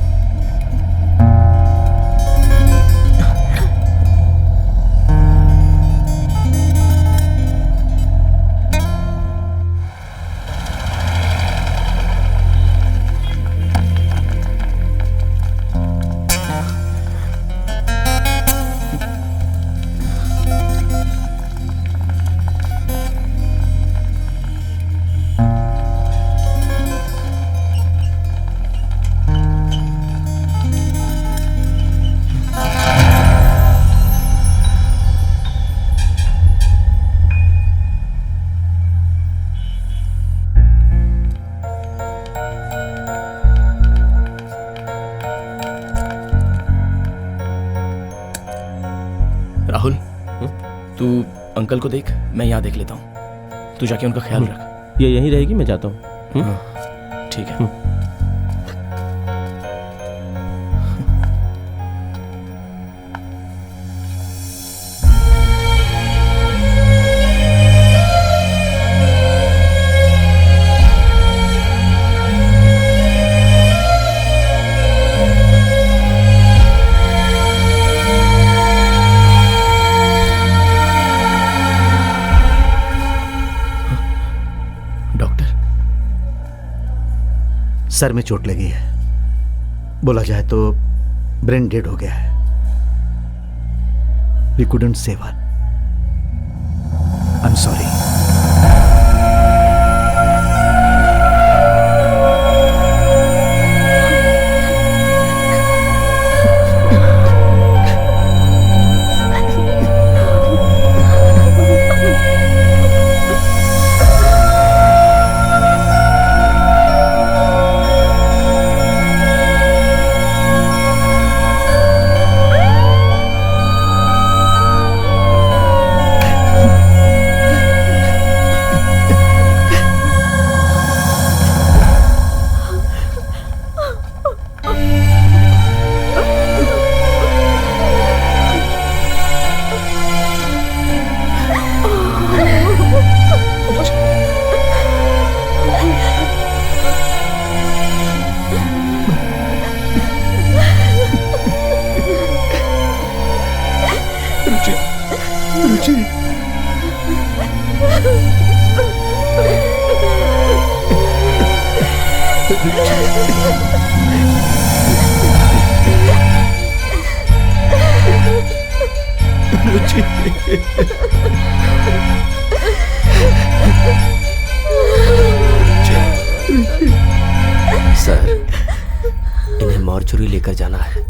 राहुल, तू अंकल को देख, मैं यहाँ देख लेता हूँ। तू जाके उनका ख्याल रख। ये यहीं रहेगी, मैं जाता हूँ। ठीक है। सर में चोट लगी है, बोला जाए तो ब्रेन डेड हो गया है। We couldn't save her. I am sorry. Sir, इन्हें मॉर्चरी लेकर जाना है।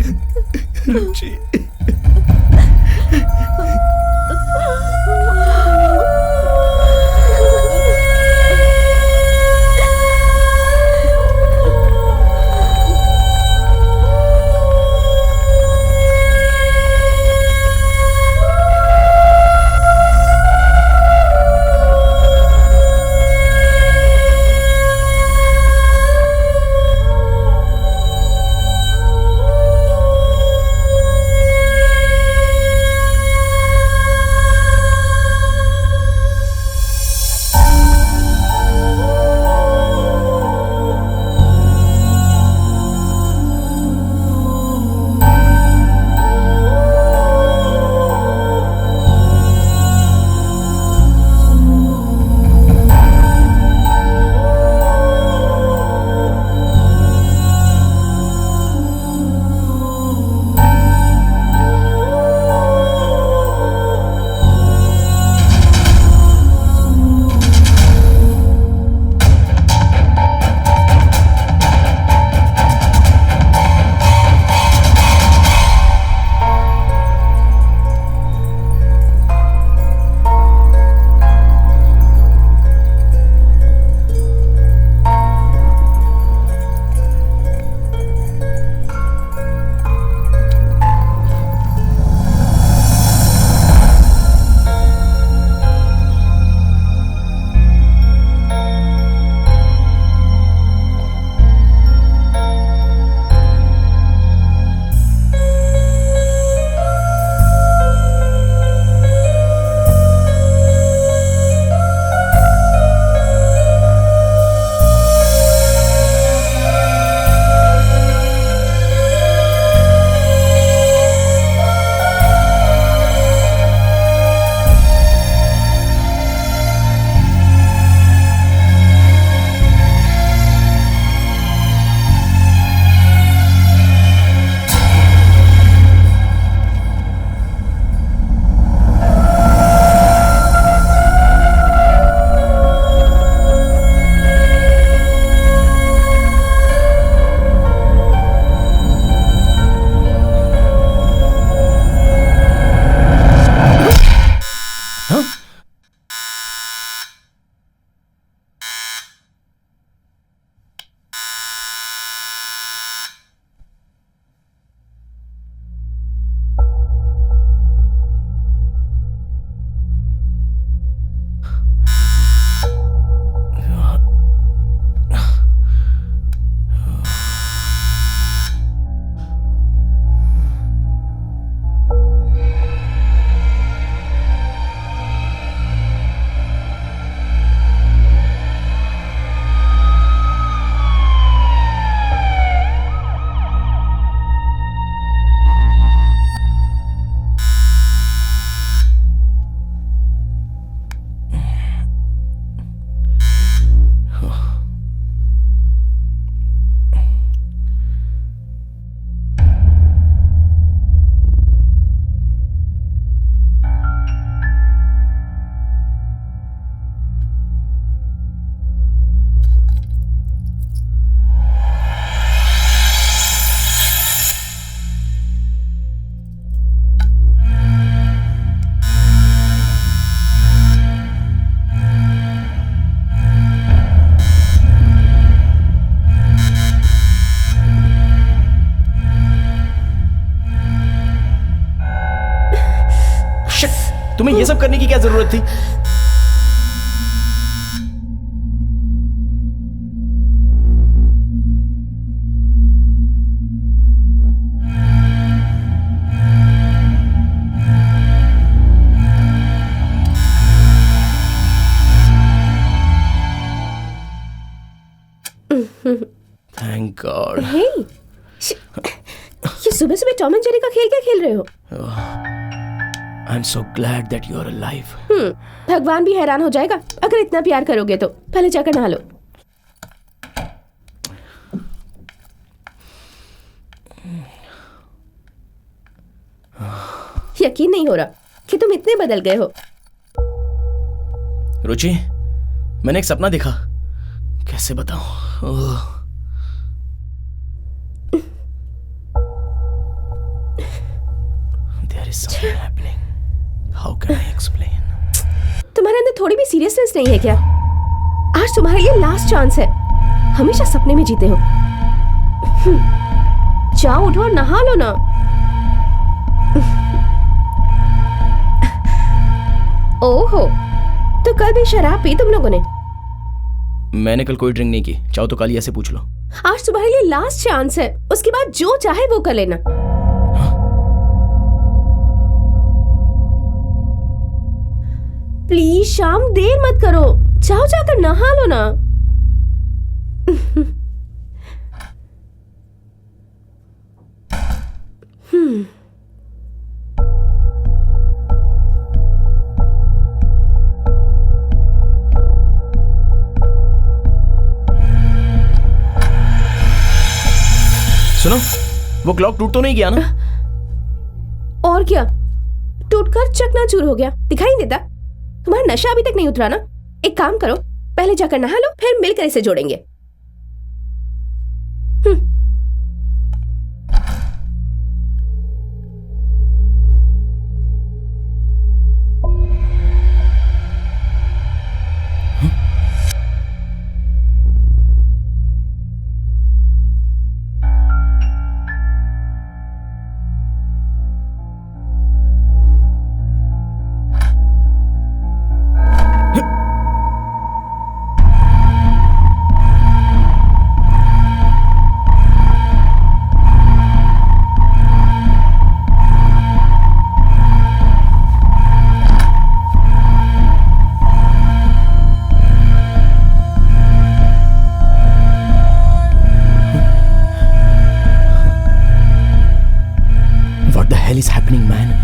तुम्हें ये सब करने की क्या जरूरत थी? Thank God. हे, ये सुबह सुबह टॉम एंड जेरी का खेल क्या खेल रहे हो? I'm so glad that you're alive. भगवान भी हैरान हो जाएगा अगर इतना प्यार करोगे तो। पहले जाकर नहा लो। यकीन नहीं हो रहा कि तुम इतने बदल गए हो। रुचि, मैंने एक सपना देखा, कैसे बताऊं? There is something happening. How can I explain? तुम्हारे अंदर थोड़ी भी सीरियसनेस नहीं है क्या? आज तुम्हारे लिए लास्ट चांस है। हमेशा सपने में जीते हो। जाओ उठो और नहा लो ना। ओहो, तो कल भी शराब पी तुम लोगों ने? मैंने कल कोई ड्रिंक नहीं की, चाहो तो कालिया से पूछ लो। आज तुम्हारे लिए लास्ट चांस है, उसके बाद जो चाहे वो कर लेना। प्लीज शाम, देर मत करो, जाओ जाकर नहा लो ना। सुनो, वो क्लॉक टूट तो नहीं गया ना? और क्या, टूटकर चकनाचूर हो गया, दिखाई नहीं देता? तुम्हारा नशा अभी तक नहीं उतरा ना? एक काम करो, पहले जाकर नहा लो, फिर मिलकर इसे जोड़ेंगे। Is happening, man?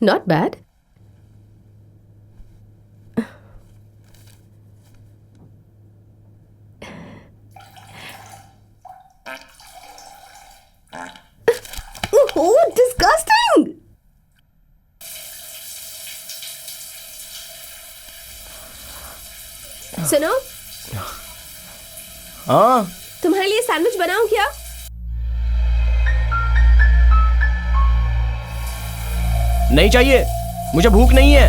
Not bad. Oh, disgusting! सुनो, हाँ, तुम्हारे लिए सैंडविच बनाऊं क्या? नहीं चाहिए, मुझे भूख नहीं है।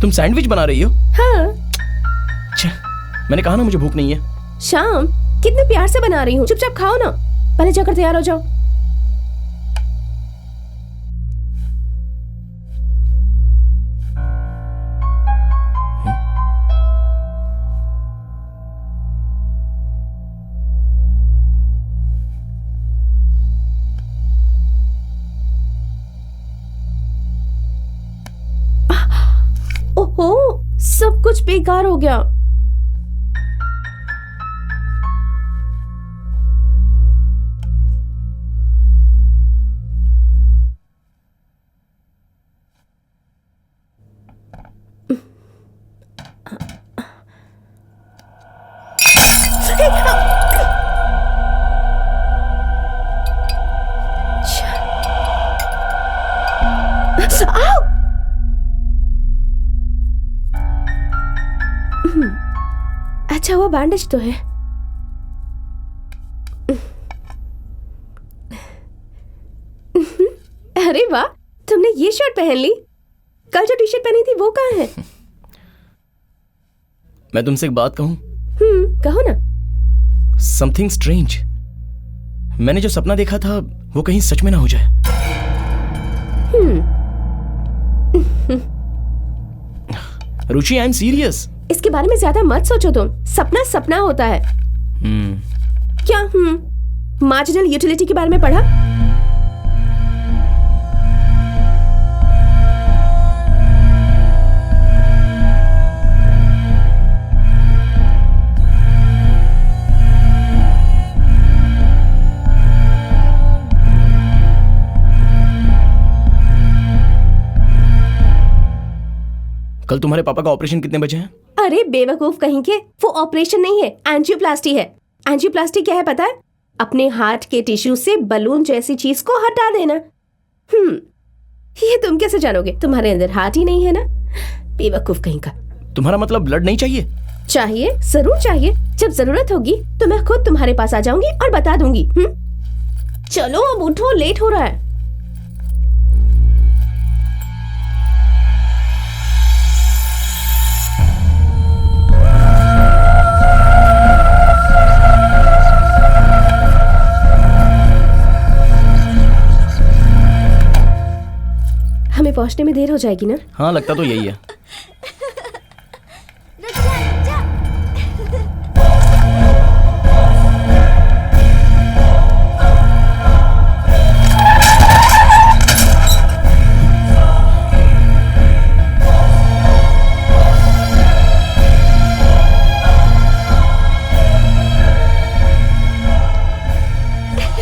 तुम सैंडविच बना रही हो? हाँ। अच्छा, मैंने कहा ना मुझे भूख नहीं है। शाम, कितने प्यार से बना रही हूँ, चुपचाप खाओ ना। पहले जाकर तैयार हो जाओ। ओहो, सब कुछ बेकार हो गया। अच्छा हुआ बैंडेज तो है। अरे वाह, तुमने ये शर्ट पहन ली। कल जो टी शर्ट पहनी थी वो कहाँ है? मैं तुमसे एक बात कहूं? कहो ना। Something strange. मैंने जो सपना देखा था वो कहीं सच में ना हो जाए। रुचि, आई एम सीरियस। इसके बारे में ज्यादा मत सोचो तुम। सपना सपना होता है। क्या मार्जिनल यूटिलिटी के बारे में पढ़ा? कल तुम्हारे पापा का ऑपरेशन कितने बजे है? अरे बेवकूफ कहीं के, वो ऑपरेशन नहीं है, एंजियोप्लास्टी है। एंजियोप्लास्टी क्या है पता है? अपने हार्ट के टिश्यू से बलून जैसी चीज को हटा देना। ये तुम कैसे जानोगे? तुम्हारे अंदर हार्ट ही नहीं है ना, बेवकूफ कहीं का। तुम्हारा मतलब ब्लड नहीं चाहिए? चाहिए, जरूर चाहिए। जब जरूरत होगी तो मैं खुद तुम्हारे पास आ जाऊंगी और बता दूंगी। चलो अब उठो, लेट हो रहा है। हमें पहुंचने में देर हो जाएगी ना? हाँ, लगता तो यही है।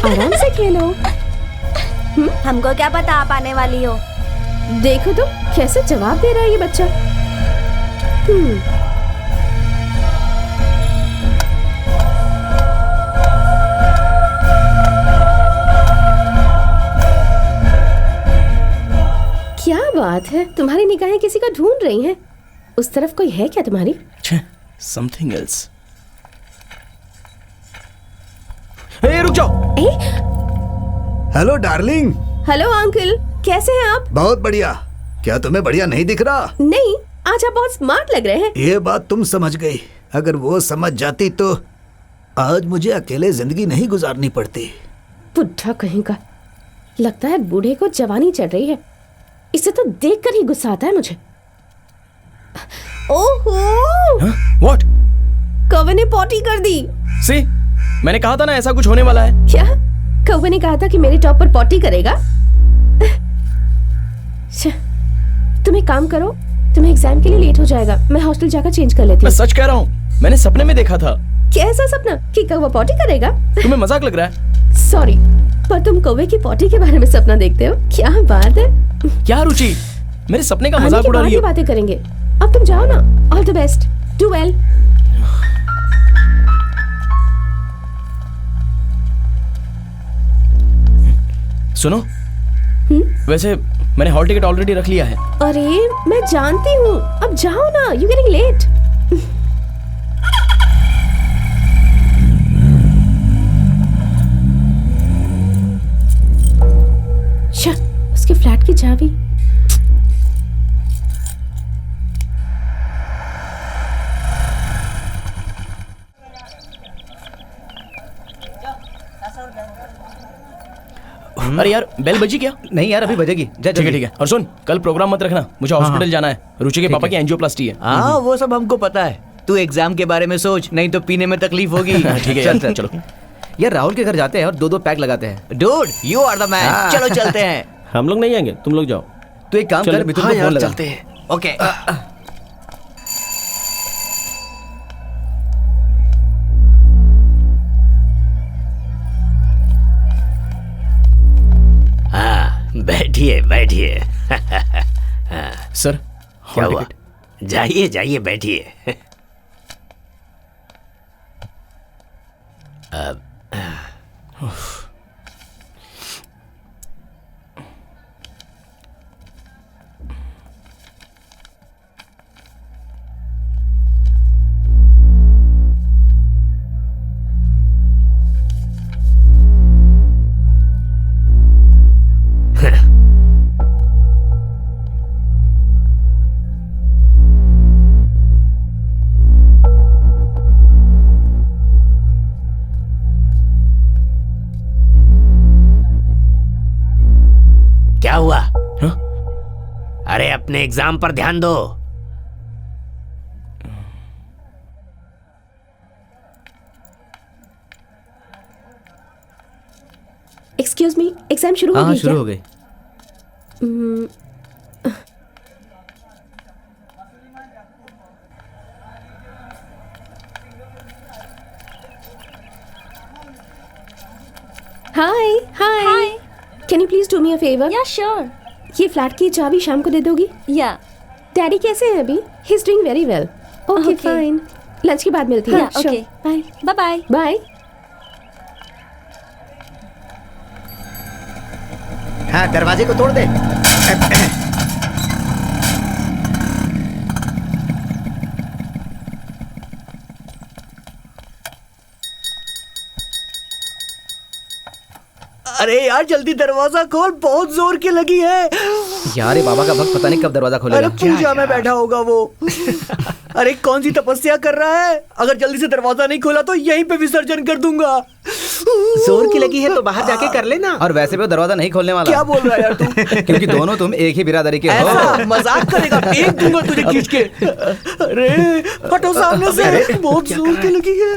आराम से खेलो। हमको क्या पता आप आने वाली हो। देखो तो कैसे जवाब दे रहा है ये बच्चा। क्या बात है, तुम्हारी निगाहें किसी को ढूंढ रही हैं। उस तरफ कोई है क्या तुम्हारी? Something else. हे, रुक जाओ। Hello darling. हेलो अंकल, कैसे हैं आप? बहुत बढ़िया। क्या तुम्हें बढ़िया नहीं दिख रहा? नहीं, आज आप बहुत स्मार्ट लग रहे हैं। ये बात तुम समझ गई। अगर वो समझ जाती तो आज मुझे अकेले जिंदगी नहीं गुजारनी पड़ती। बुढ़ा कहीं का। लगता है बूढ़े को जवानी चढ़ रही है। इसे तो देखकर ही गुस्सा आता है मुझे। ओहो! व्हाट? कौवे ने पॉटी कर दी। सी, मैंने कहा था ना ऐसा कुछ होने वाला है। क्या? कौवे ने कहा था कि मेरे टॉप पर पॉटी करेगा? तुम एक काम करो, तुम्हें एग्जाम के लिए लेट हो जाएगा। मैं हॉस्टल जाकर चेंज कर लेती हूँ। मैं सच कह रहा हूँ, मैंने सपने में देखा था। कैसा सपना? कि कौवा पॉटी करेगा? तुम्हें मजाक लग रहा है? सॉरी, पर तुम कौवे की पॉटी के बारे में सपना देखते हो? क्या बात है। क्या रुचि, मेरे सपने का मजाक उड़ा रही हो? बातें करेंगे। अब तुम जाओ ना। All the best, do well. सुनो, वैसे मैंने हॉल टिकट ऑलरेडी रख लिया है। अरे मैं जानती हूँ, अब जाओ ना, यू गेटिंग लेट। उसके फ्लैट की चाबी। अरे यार, बेल बजी क्या? नहीं यार, अभी बजेगी। ठीक है ठीक है। और सुन, कल प्रोग्राम मत रखना, मुझे हॉस्पिटल जाना है। रुचि के पापा की एंजियोप्लास्टी है। हाँ, वो सब हमको पता है। तू एग्जाम के बारे में सोच, नहीं तो पीने में तकलीफ होगी। ठीक है चल चलो। यार राहुल के घर जाते हैं और 2-2 पैक लगाते हैं। Dude, you are the man. चलो चलते हैं। हम लोग नहीं आएंगे, तुम लोग जाओ। तू एक काम कर, मिथुन को फोन लगा। चलते हैं। ओके। बैठिए बैठिए। सर, क्या हुआ? जाइए जाइए बैठिए। हुआ? हाँ? अरे अपने एग्जाम पर ध्यान दो। एक्सक्यूज मी, एग्जाम शुरू हो हाँ गई शुरू क्या? हो गई। Hi hi, can you please do me a favour? Yeah sure. ये फ्लैट की चाबी शाम को दे दोगी? या डैडी कैसे हैं अभी? He is doing very well. Okay Okay. Fine, lunch के बाद मिलती है। हाँ, okay. Bye bye bye. Bye. हाँ दरवाजे को तोड़ दे। अरे यार जल्दी दरवाजा खोल, बहुत जोर की लगी है। यार ये बाबा का भक्त पता नहीं कब दरवाजा अरे खोलेगा। पूजा में बैठा होगा वो। अरे कौन सी तपस्या कर रहा है? अगर जल्दी से दरवाजा नहीं खोला तो यहीं पे विसर्जन कर दूंगा। जोर की लगी है तो बाहर जाके कर लेना। और वैसे भी वो दरवाजा नहीं खोलने वाला। क्या बोल रहा है यार तू? क्योंकि दोनों तुम एक ही बिरादरी के हो। ऐसा मजाक करेगा? फेंक दूंगा तुझे खींच के। अरे हटो सामने से, बहुत जोर की लगी है।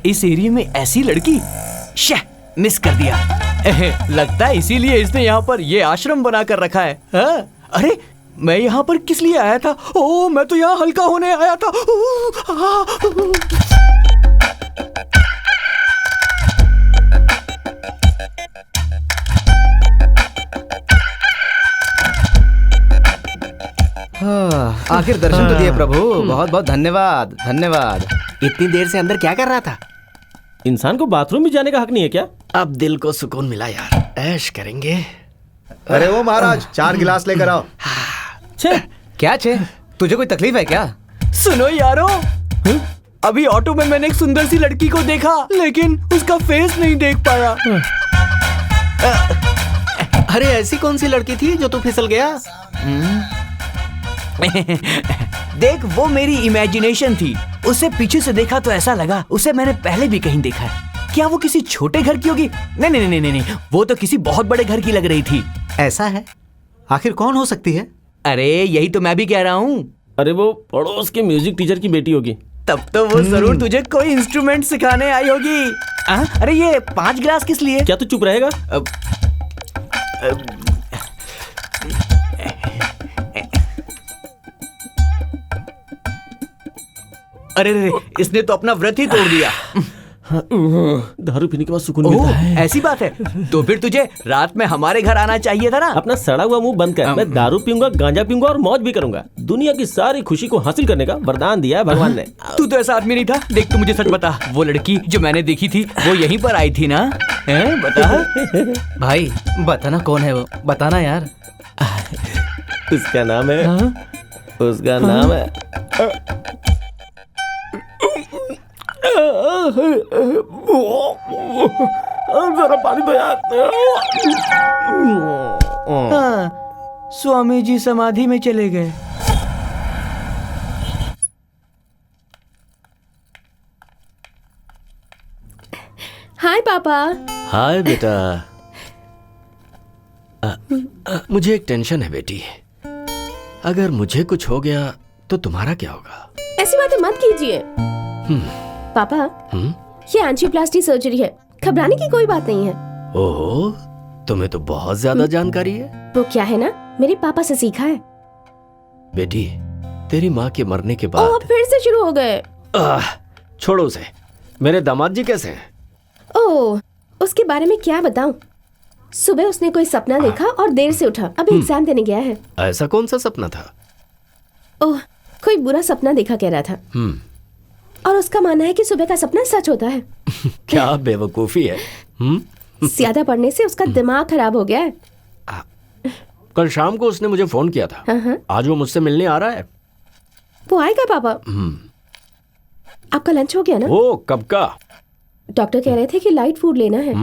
इस एरिया में ऐसी लड़की, शे मिस कर दिया। लगता है इसीलिए इसने यहाँ पर ये आश्रम बना कर रखा है। हाँ? अरे मैं यहाँ पर किस लिए आया था? ओ मैं तो यहाँ हल्का होने आया था। आखिर दर्शन तो दिए प्रभु, बहुत बहुत धन्यवाद धन्यवाद। इतनी देर से अंदर क्या कर रहा था? इंसान को बाथरूम भी जाने का हक नहीं है क्या? अब दिल को सुकून मिला यार, ऐश करेंगे। अरे वो महाराज 4 गिलास लेकर आओ। छे, क्या छे? तुझे कोई तकलीफ है क्या? सुनो यारो, अभी ऑटो में मैंने एक सुंदर सी लड़की को देखा, लेकिन उसका फेस नहीं देख पाया। अरे ऐसी कौन सी लड़की थी जो तू फिसल गया? देख वो मेरी इमेजिनेशन थी। उसे पीछे से देखा तो ऐसा लगा उसे मैंने पहले भी कहीं देखा है। क्या वो किसी छोटे घर की होगी? नहीं नहीं नहीं नहीं नहीं, वो तो किसी बहुत बड़े घर की लग रही थी। ऐसा है? आखिर कौन हो सकती है? अरे यही तो मैं भी कह रहा हूँ। अरे वो पड़ोस के म्यूजिक टीचर की बेटी होगी। तब तो वो जरूर तुझे कोई इंस्ट्रूमेंट सिखाने आई होगी। अरे ये 5 गिलास किस लिए? क्या तू चुप रहेगा? अरे रे, इसने तो अपना व्रत ही तोड़ दिया। दारू पीने के बाद सुकून मिलता है। ऐसी बात है तो फिर तुझे रात में हमारे घर आना चाहिए था ना। अपना सड़ा हुआ मुंह बंद कर। मैं दारू पीऊंगा, गांजा पीऊंगा और मौज भी करूंगा। दुनिया की सारी खुशी को हासिल करने का वरदान दिया है भगवान ने। तू तो ऐसा आदमी नहीं था। देख तू मुझे सच बता, वो लड़की जो मैंने देखी थी वो यहीं पर आई थी ना? हैं बता। भाई बताना कौन है वो, बताना यार। उसका नाम है, उसका नाम है जरा पानी दो यार। स्वामी जी समाधि में चले गए। हाय पापा। हाय बेटा। मुझे एक टेंशन है बेटी। अगर मुझे कुछ हो गया तो तुम्हारा क्या होगा? ऐसी बातें मत कीजिए पापा। ये एंजियोप्लास्टी सर्जरी है, घबराने की कोई बात नहीं है। ओहो, तुम्हें तो बहुत ज्यादा जानकारी है। वो क्या है ना, मेरे पापा से सीखा है। बेटी, तेरी माँ के मरने के ओह, बाद फिर से शुरू हो गए। छोड़ो उसे। मेरे दामाद जी कैसे हैं? ओह, उसके बारे में क्या बताऊं? सुबह उसने कोई सपना देखा और देर से उठा। अभी एग्जाम देने गया है। ऐसा कौन सा सपना था? ओह, कोई बुरा सपना देखा कह रहा था। और उसका मानना है कि सुबह का सपना सच होता है। क्या बेवकूफी है। ज्यादा पढ़ने से उसका दिमाग खराब हो गया है। कल शाम को उसने मुझे फोन किया था। आज वो मुझसे मिलने आ रहा है। वो आएगा पापा। आपका लंच हो गया ना? वो कब का? डॉक्टर कह रहे थे कि लाइट फूड लेना है।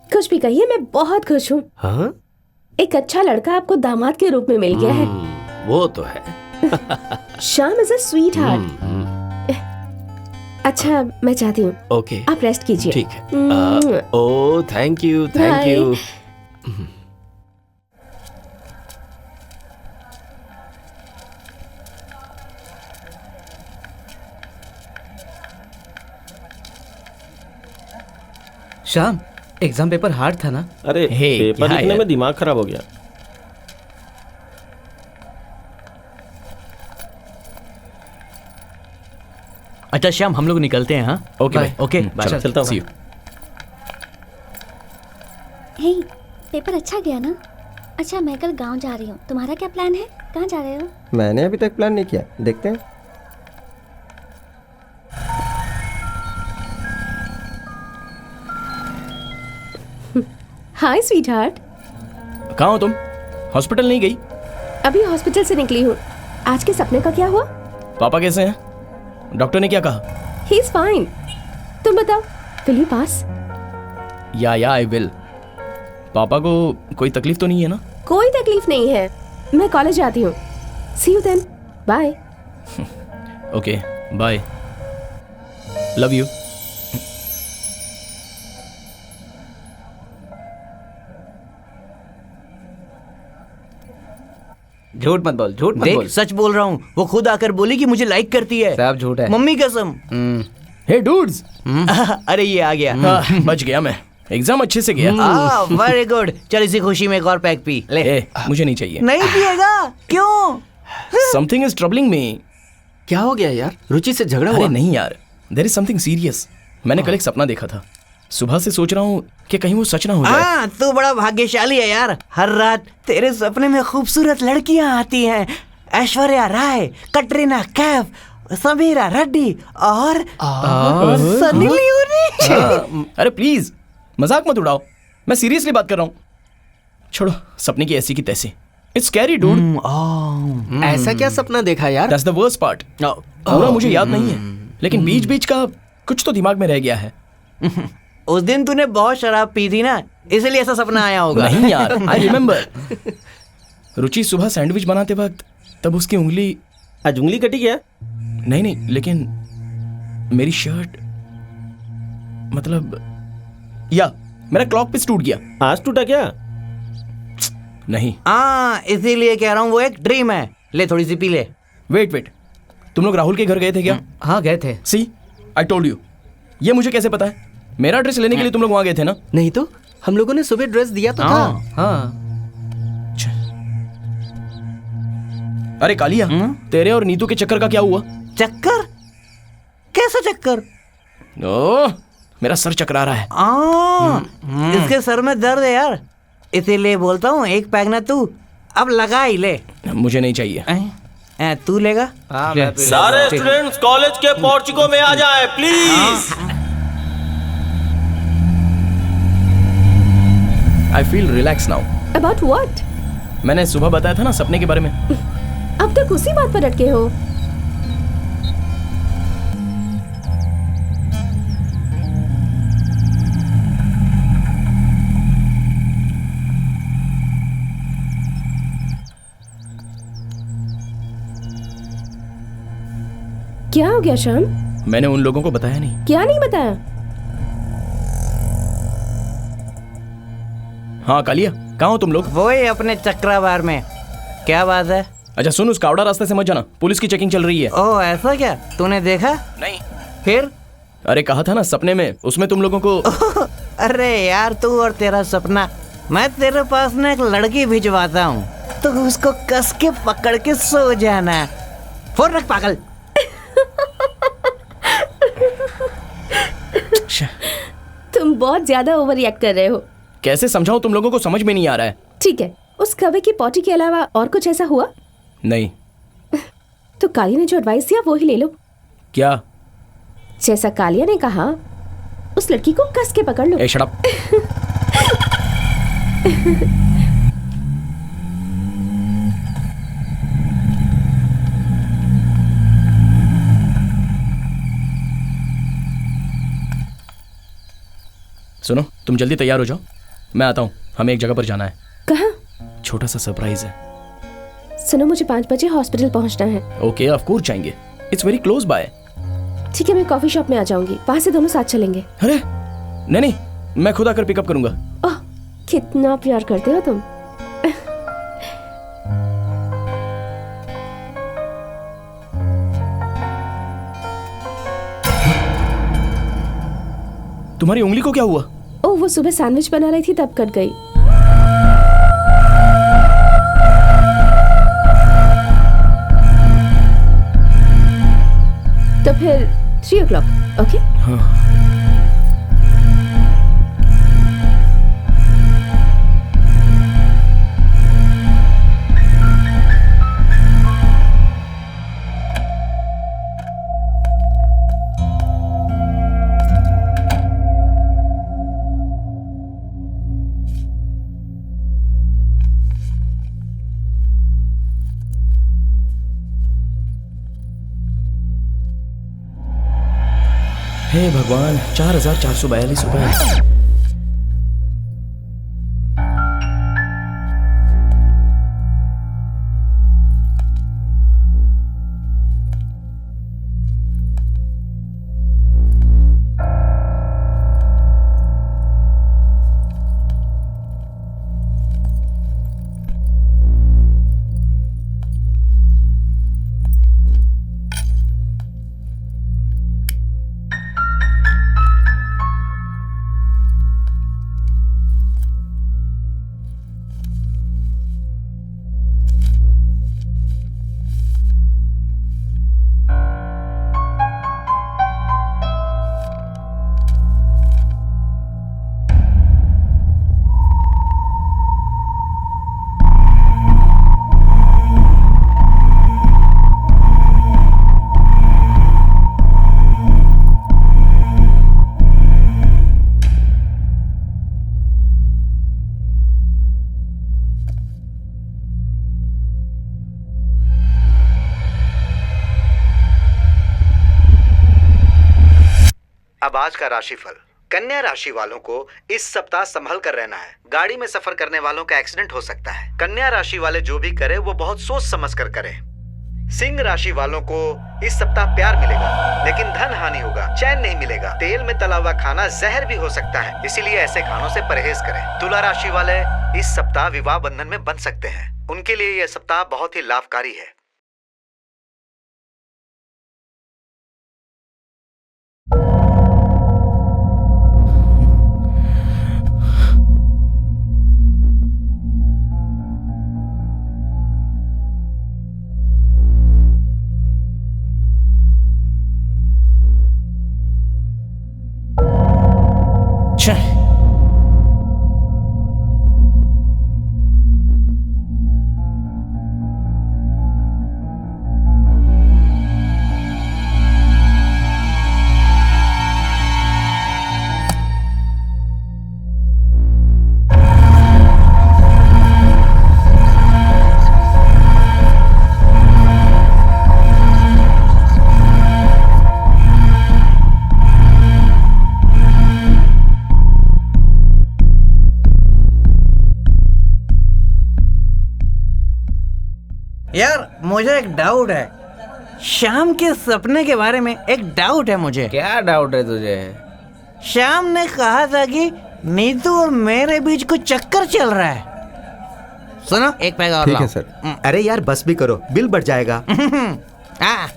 कुछ भी कहिए, मैं बहुत खुश हूँ। हाँ? एक अच्छा लड़का आपको दामाद के रूप में मिल गया है। वो तो है। Shyam is a sweet heart. अच्छा मैं चाहती हूँ ओके आप रेस्ट कीजिए। ठीक है। Oh thank you thank you. Shyam exam paper hard था ना? अरे हे, पेपर क्या लिखने यार? में दिमाग खराब हो गया। अच्छा श्याम हम लोग निकलते हैं। हाँ ओके बाय। भाई। ओके चलो, चलता हूँ। see you। हे, पेपर अच्छा गया ना? अच्छा मैं कल गांव जा रही हूँ, तुम्हारा क्या प्लान है? कहाँ जा रहे हो? मैंने अभी तक प्लान नहीं किया, देखते हैं। हाय स्वीट हार्ट। कहाँ हो तुम? हॉस्पिटल नहीं गई? अभी हॉस्पिटल से निकली हूँ। आज के सपने का क्या हुआ? पापा कैसे हैं? डॉक्टर ने क्या कहा? He is fine. तुम बताओ विल यू पास? या आई विल। पापा को कोई तकलीफ तो नहीं है ना? कोई तकलीफ नहीं है। मैं कॉलेज जाती हूँ। See you then. Bye. Okay bye. Love you. झूठ मत बोल, झूठ मत बोल। देख सच बोल रहा हूँ, वो खुद आकर बोली कि मुझे लाइक करती है। सब झूठ है। मम्मी कसम। हे डूड्स। अरे ये आ गया। बच गया मैं। एग्जाम अच्छे से गया। Very good. चल इसी खुशी में एक और पैक पी ले। ए, मुझे नहीं चाहिए। नहीं पिएगा? क्यों? समथिंग इज ट्रबलिंग मी। क्या हो गया यार? रुचि से झगड़ा अरे हुआ? नहीं यार, देयर इज समथिंग सीरियस। मैंने कल एक सपना देखा था। सुबह से सोच रहा हूँ कि कहीं वो सच ना हो जाए। हाँ तू बड़ा भाग्यशाली है यार। हर रात तेरे सपने में खूबसूरत लड़कियां आती हैं। ऐश्वर्या राय, कटरीना कैफ, समीरा रेड्डी और सनी लियोनी। अरे प्लीज मजाक मत उड़ाओ, मैं सीरियसली बात कर रहा हूँ। छोड़ो सपने की ऐसी की तैसी। It's scary dude. ऐसा क्या सपना देखा यार? That's the worst part. पूरा मुझे याद नहीं है, लेकिन बीच बीच का कुछ तो दिमाग में रह गया है। उस दिन तूने बहुत शराब पी थी ना, इसलिए ऐसा सपना आया होगा। नहीं यार, आई रिमेम्बर। रुचि सुबह सैंडविच बनाते वक्त तब उसकी उंगली। आज उंगली कटी क्या? नहीं लेकिन मेरी शर्ट, मतलब या मेरा क्लॉक पीस टूट गया। आज टूटा क्या? नहीं। हाँ इसीलिए कह रहा हूँ वो एक ड्रीम है। ले थोड़ी सी पी ले। वेट, तुम लोग राहुल के घर गए थे क्या? हाँ गए थे। सी आई टोल्ड यू। ये मुझे कैसे पता है? मेरा ड्रेस लेने के लिए तुम लोग वहां गए थे ना? नहीं तो हम लोगों ने सुबह ड्रेस दिया तो था। हाँ अरे कालिया, तेरे और नीतू के चक्कर का क्या हुआ? चक्कर? कैसा चक्कर? ओह, मेरा सर चकरा रहा है। इसके सर में दर्द है यार, इसीलिए बोलता हूँ एक पैक ना तू अब लगा ही ले। मुझे नहीं चाहिए। तू लेगा? सारे स्टूडेंट्स कॉलेज के पोर्चिको में आ जाएं please. I feel relax now. About what? मैंने सुबह बताया था ना सपने के बारे में। अब तक उसी बात पर अटके हो। क्या हो गया श्याम? मैंने उन लोगों को बताया नहीं। क्या नहीं बताया? हाँ कालिया, कहाँ हो तुम लोग? वही अपने चक्रावार में। क्या बात है? अच्छा सुन, उस कावड़ा रास्ते से मत जाना, पुलिस की चेकिंग चल रही है। ओह ऐसा क्या? तूने देखा? नहीं। फिर? अरे कहा था ना सपने में, उसमें तुम लोगों को। अरे यार तू और तेरा सपना। मैं तेरे पास ना एक लड़की भिजवाता हूँ, तो उसको कस के पकड़ के सो जाना। फोन रख पागल। तुम बहुत ज्यादा ओवर रिएक्ट कर रहे हो। कैसे समझाऊं, तुम लोगों को समझ में नहीं आ रहा है। ठीक है, उस कौवे की पॉटी के अलावा और कुछ ऐसा हुआ? नहीं। तो कालिया ने जो एडवाइस दिया वो ही ले लो। क्या? जैसा कालिया ने कहा, उस लड़की को कस के पकड़ लो। ए शट अप। सुनो, तुम जल्दी तैयार हो जाओ, मैं आता हूँ। हमें एक जगह पर जाना है। कहाँ? छोटा सा सरप्राइज है। सुनो, मुझे 5 बजे हॉस्पिटल पहुंचना है। ओके, ऑफ कोर्स जाएंगे। It's very close by. ठीक है, मैं कॉफी शॉप में आ जाऊंगी, वहां से दोनों साथ चलेंगे। अरे नहीं, मैं खुद आकर पिकअप करूंगा। ओह, कितना प्यार करते हो तुम। तुम्हारी उंगली को क्या हुआ? ओह, वो सुबह सैंडविच बना रही थी तब कट गई। तो फिर 3 o'clock, ओके? हाँ। हे भगवान, 4442 रुपए। अब आज का राशिफल। कन्या राशि वालों को इस सप्ताह संभल कर रहना है। गाड़ी में सफर करने वालों का एक्सीडेंट हो सकता है। कन्या राशि वाले जो भी करे वो बहुत सोच समझ कर करे। सिंह राशि वालों को इस सप्ताह प्यार मिलेगा, लेकिन धन हानि होगा, चैन नहीं मिलेगा। तेल में तला हुआ खाना जहर भी हो सकता है, इसीलिए ऐसे खानों से परहेज करें। तुला राशि वाले इस सप्ताह विवाह बंधन में बंध सकते हैं, उनके लिए यह सप्ताह बहुत ही लाभकारी है। यार मुझे एक डाउट है, शाम के सपने के बारे में एक डाउट है मुझे। क्या डाउट है तुझे? शाम ने कहा था कि नीतू और मेरे बीच कुछ चक्कर चल रहा है। सुनो, एक पैग और ठीक लाओ। है सर। अरे यार बस भी करो, बिल बढ़ जाएगा। हाँ,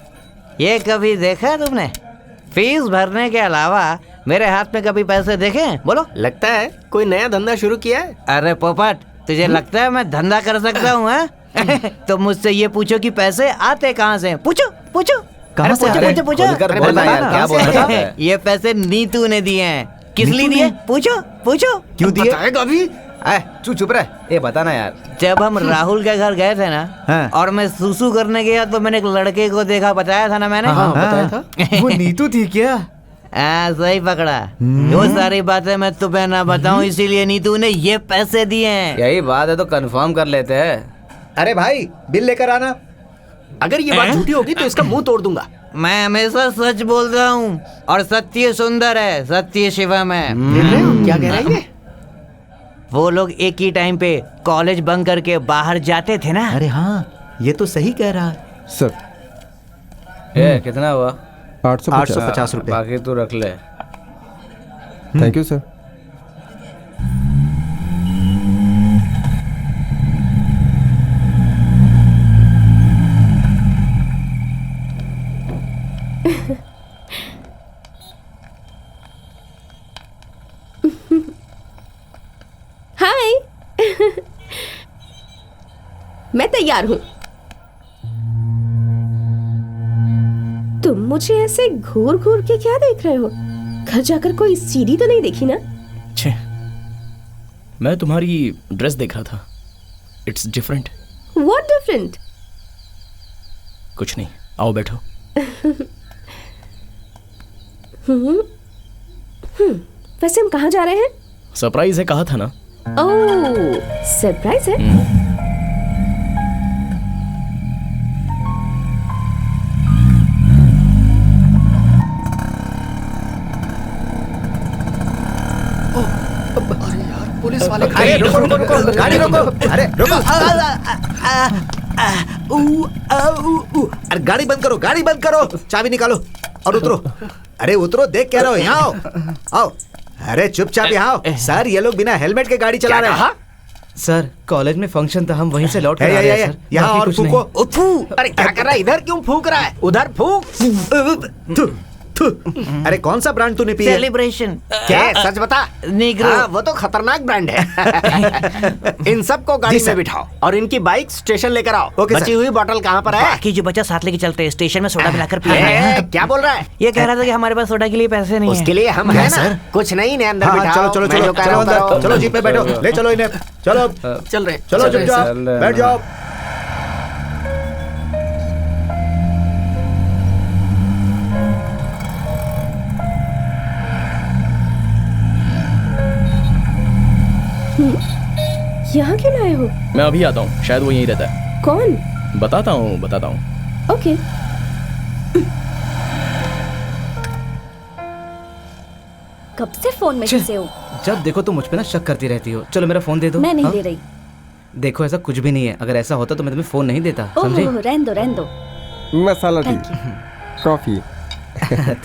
ये कभी देखा है तुमने? फीस भरने के अलावा मेरे हाथ में कभी पैसे देखे हैं? बोलो। लगता है कोई नया धंधा शुरू किया है। अरे पोपट, तुझे लगता है मैं धंधा कर सकता हूँ? तो मुझसे ये पूछो कि पैसे आते कहाँ से? पूछो पूछो। कहाँ से? पूछो पूछो क्या ये पैसे नीतू ने दिए हैं। किस लिए दिए? पूछो पूछो। क्यों दिए? बताएगा अभी। चुप रह, ये बताना यार। जब हम राहुल के घर गए थे ना, और मैं सुसु करने गया तो मैंने एक लड़के को देखा, बताया था ना मैंने? हाँ, बताया था। वो नीतू थी क्या? सही पकड़ा। वो सारी बातें मैं तुम्हें ना बताऊं, इसीलिए नीतू ने ये पैसे दिए हैं। यही बात है तो कंफर्म कर लेते हैं। अरे भाई, बिल लेकर आना। अगर ये बात झूठी होगी तो इसका मुंह तोड़ दूंगा। मैं हमेशा सच बोलता हूँ, और सत्य सुंदर है, सत्य शिवम है। क्या कह रहा है ये? वो लोग एक ही टाइम पे कॉलेज बंक करके बाहर जाते थे ना। अरे हाँ, ये तो सही कह रहा है। सर कितना हुआ? 850 रुपए। बाकी तू रख ले। Thank you sir. हाय। मैं तैयार हूँ। तुम मुझे ऐसे घूर घूर के क्या देख रहे हो? घर जाकर कोई सीढ़ी तो नहीं देखी ना? छे, मैं तुम्हारी ड्रेस देख रहा था। It's different. What different? कुछ नहीं, आओ बैठो। वैसे हम कहाँ जा रहे हैं? सरप्राइज है, कहा था ना। ओह, सरप्राइज है? पुलिस वाले अरे रुको रुको रुको, गाड़ी रोको। अरे रुको। अरे गाड़ी बंद करो, गाड़ी बंद करो, चाबी निकालो और उतरो। अरे उतरो, देख कह रहा हो, यहाँ आओ आओ। अरे चुपचाप यहाँ आओ। सर ये लोग बिना हेलमेट के गाड़ी चला रहे हैं। सर कॉलेज में फंक्शन था, हम वहीं से लौट कर आ रहे हैं सर। यहाँ और फूको। अरे क्या कर रहा है? इधर क्यों फूक रहा है? उधर फूक। अरे कौन सा ब्रांड तूने पिया? सेलिब्रेशन। क्या? सच बता। नीग्रो। हाँ, वो तो खतरनाक ब्रांड है। इन सबको गाड़ी में बिठाओ और इनकी बाइक स्टेशन लेकर आओ। बची हुई बोतल कहाँ पर है? बाकी जो बचा साथ लेके चलते हैं, स्टेशन में सोडा मिलाकर ए, क्या बोल रहा है? ये कह रहा था कि हमारे पास सोडा के लिए पैसे नहीं है। उसके लिए हम हैं ना। कुछ नहीं, इन्हें अंदर हाँ, बिठाओ। चलो चलो मैं चलो जो कह चलो रहा हूँ अंदर, करो। चलो जीप पे बैठो, ले चलो इन्हें। चलो चल रहे चलो चुपचाप बैठ जाओ। यहाँ क्यों लाए हो? मैं अभी आता हूँ, शायद वो यहीं रहता है। कौन? बताता हूँ। ओके। कब से फोन में घुसे हो? जब देखो तुम मुझ पे ना शक करती रहती हो। चलो मेरा फोन दे दो। मैं नहीं हाँ? दे रही। देखो ऐसा कुछ भी नहीं है, अगर ऐसा होता तो मैं तुम्हें फोन नहीं देता, समझे? ओह, रहने दो रहने दो। Masala tea, Thank coffee.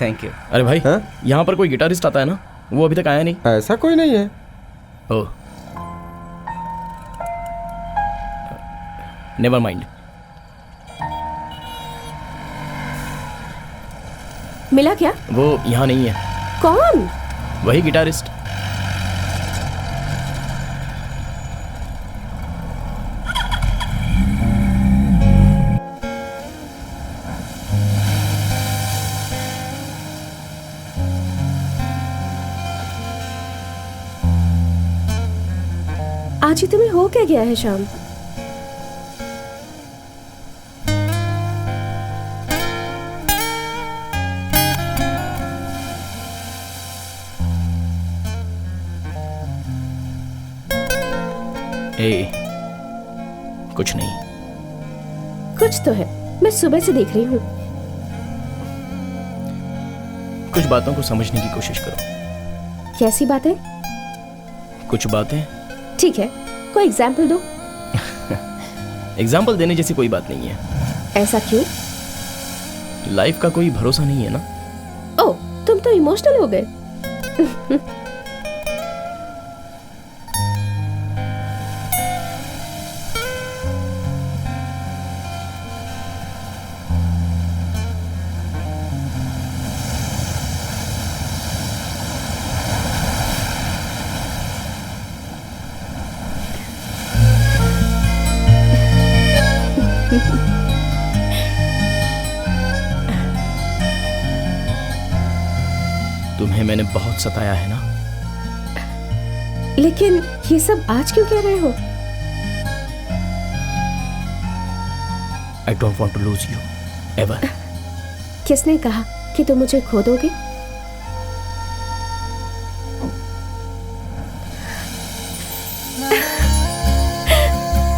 Thank you. अरे भाई, हाँ? यहाँ पर कोई गिटारिस्ट आता है ना? वो अभी तक आया नहीं। ऐसा कोई नहीं है। ओह, नेवर माइंड। मिला क्या? वो यहाँ नहीं है। कौन? वही गिटारिस्ट। आज ही तुम्हें हो क्या गया है शाम? कुछ नहीं। कुछ तो है, मैं सुबह से देख रही हूँ। कुछ बातों को समझने की कोशिश करो। कैसी बातें? कुछ बातें। ठीक है, कोई एग्जाम्पल दो। एग्जाम्पल देने जैसी कोई बात नहीं है। ऐसा क्यों? लाइफ का कोई भरोसा नहीं है ना। ओह, तुम तो इमोशनल हो गए। तुम्हें मैंने बहुत सताया है ना। लेकिन ये सब आज क्यों कह रहे हो? I don't want to lose you ever. किसने कहा कि तुम मुझे खो दोगे?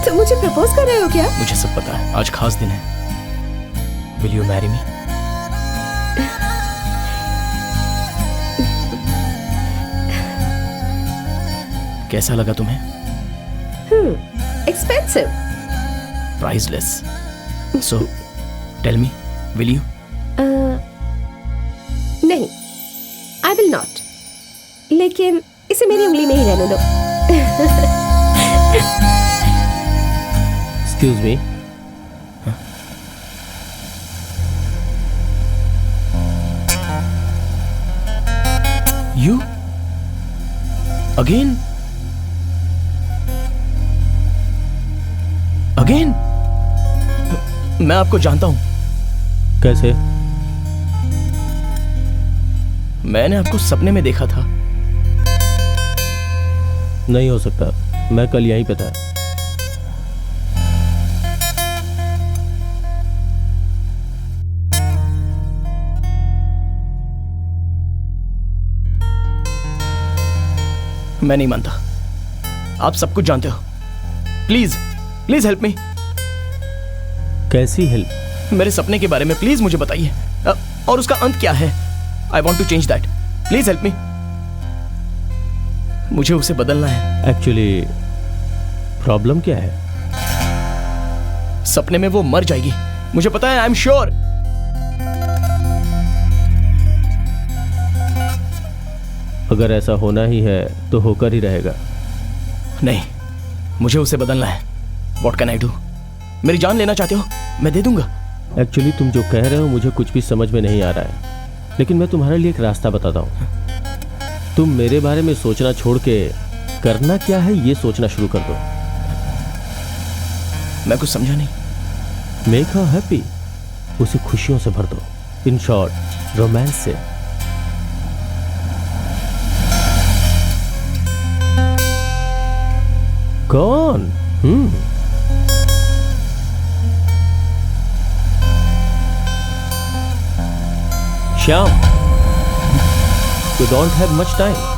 तुम मुझे प्रपोज कर रहे हो क्या? मुझे सब पता है, आज खास दिन है। Will you marry me? कैसा लगा तुम्हें? Expensive. Priceless. So tell me, will you? नहीं, आई विल नॉट। लेकिन इसे मेरी उंगली में ही रहने दो। Excuse me. You? Again? Again? मैं आपको जानता हूं। कैसे? मैंने आपको सपने में देखा था। नहीं हो सकता, मैं कल यहीं पे था। मैं नहीं मानता, आप सब कुछ जानते हो। प्लीज प्लीज हेल्प मी। कैसी हेल्प? मेरे सपने के बारे में प्लीज मुझे बताइए, और उसका अंत क्या है। I want to change that, please help me. मुझे उसे बदलना है। एक्चुअली प्रॉब्लम क्या है? सपने में वो मर जाएगी, मुझे पता है, आई एम श्योर। अगर ऐसा होना ही है तो होकर ही रहेगा। नहीं, मुझे उसे बदलना है। What can I do? मेरी जान लेना चाहते हो? मैं दे दूंगा। एक्चुअली तुम जो कह रहे हो मुझे कुछ भी समझ में नहीं आ रहा है, लेकिन मैं तुम्हारे लिए एक रास्ता बताता हूँ। तुम मेरे बारे में सोचना छोड़ के करना क्या है ये सोचना शुरू कर दो। मैं कुछ समझा नहीं। मेक हर हैप्पी, उसे खुशियों से भर दो। इन शॉर्ट, रोमांस से। कौन? Shyam, you don't have much time.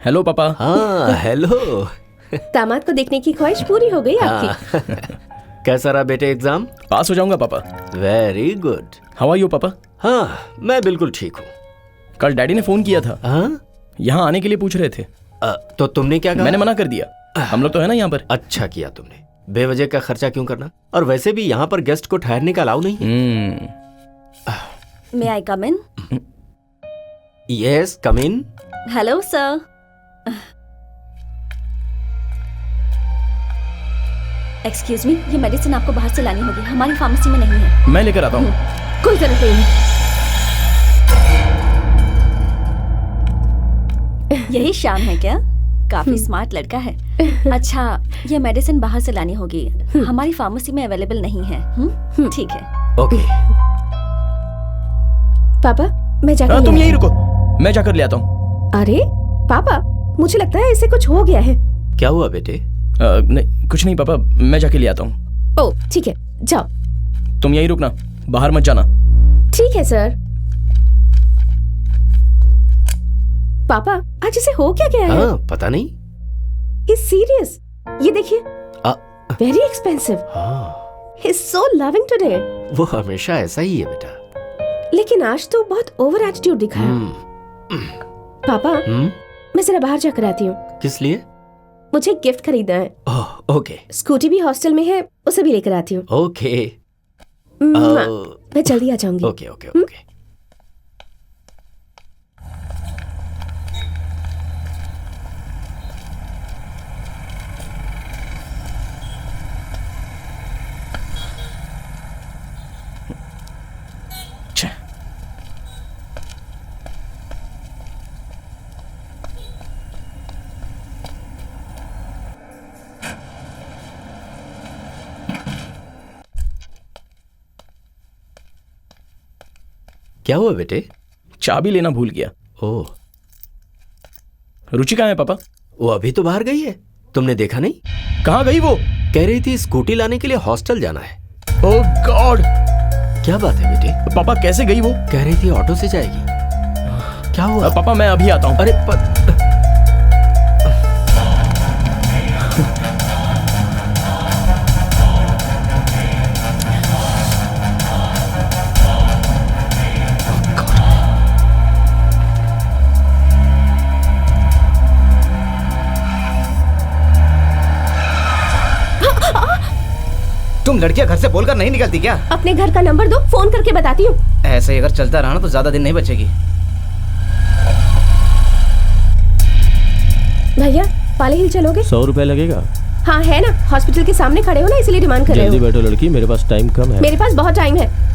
Hello पापा। हाँ हेलो। दामाद को देखने की ख्वाहिश पूरी हो गई आपकी। कैसा रहा बेटे एग्जाम? पास हो जाऊंगा पापा। Very good. How are you पापा? हाँ मैं बिल्कुल ठीक हूँ। कल डैडी ने फोन किया था। हाँ? यहाँ आने के लिए पूछ रहे थे। तो तुमने क्या कहा? मैंने मना कर दिया, हम लोग तो है ना यहाँ पर। अच्छा किया तुमने, बेवजह का खर्चा क्यों करना। और वैसे भी यहाँ पर गेस्ट को ठहरने का अलाउ नहीं है। May I come in? Yes come in. Hello sir. Excuse me, ये मेडिसिन आपको बाहर से लानी होगी, हमारी फार्मेसी में नहीं है। मैं लेकर आता हूँ। कोई जरूरत नहीं है। यही श्याम है क्या? काफी स्मार्ट लड़का है। अच्छा, ये मेडिसिन बाहर से लानी होगी, हमारी फार्मेसी में अवेलेबल नहीं है। ठीक है। ओके। पापा मैं जाकर तुम यही रुको, मैं जाकर ले आता हूँ। अरे पापा, मुझे लगता है इसे कुछ हो गया है। क्या हुआ बेटे? नहीं कुछ नहीं पापा, मैं जाके ले आता हूँ। ओ ठीक है, जाओ। तुम यहीं रुकना, बाहर मत जाना। ठीक है सर। पापा आज इसे हो क्या गया है? हाँ पता नहीं। He's serious. ये देखिए, very expensive. हाँ He's so loving today. वो हमेशा ऐसा ही है बेटा। लेकिन आज तो बहुत ओवर एटीट्यूड दिखाया। पापा, मैं जरा बाहर जाकर आती हूँ। किस लिए? मुझे गिफ्ट खरीदना है। ओह, ओके। स्कूटी भी हॉस्टल में है, उसे भी लेकर आती हूँ। ओके। मैं जल्दी आ जाऊंगी। Okay okay okay. क्या हुआ बेटे? चाबी लेना भूल गया। ओह। रुचि कहाँ है पापा? वो अभी तो बाहर गई है, तुमने देखा नहीं? कहाँ गई वो? कह रही थी स्कूटी लाने के लिए हॉस्टल जाना है। ओह गॉड! क्या बात है बेटे? पापा कैसे गई वो? कह रही थी ऑटो से जाएगी। क्या हुआ? पापा मैं अभी आता हूँ। अरे तुम लड़कियां घर से बोलकर नहीं निकलती क्या? अपने घर का नंबर दो, फोन करके बताती हूँ। ऐसे ही अगर चलता रहा ना तो ज्यादा दिन नहीं बचेगी। भैया, पाले हिल चलोगे? 100 रुपए लगेगा। हाँ है ना, हॉस्पिटल के सामने खड़े हो ना, इसलिए डिमांड कर रहे हो। जल्दी बैठो लड़की, मेरे पास टाइम कम है। मेरे पास बहुत टाइम है।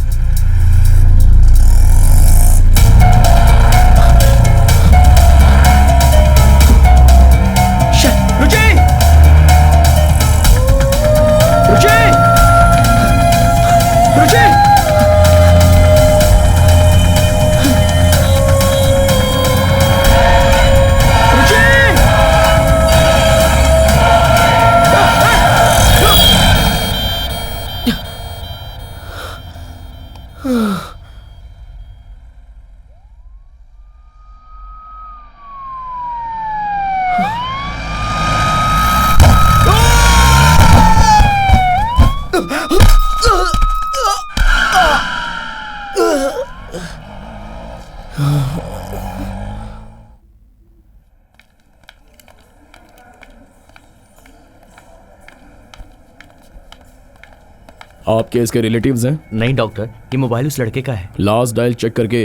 आपके इसके रिलेटिव्स हैं? नहीं डॉक्टर, ये मोबाइल उस लड़के का है। लास्ट डायल चेक करके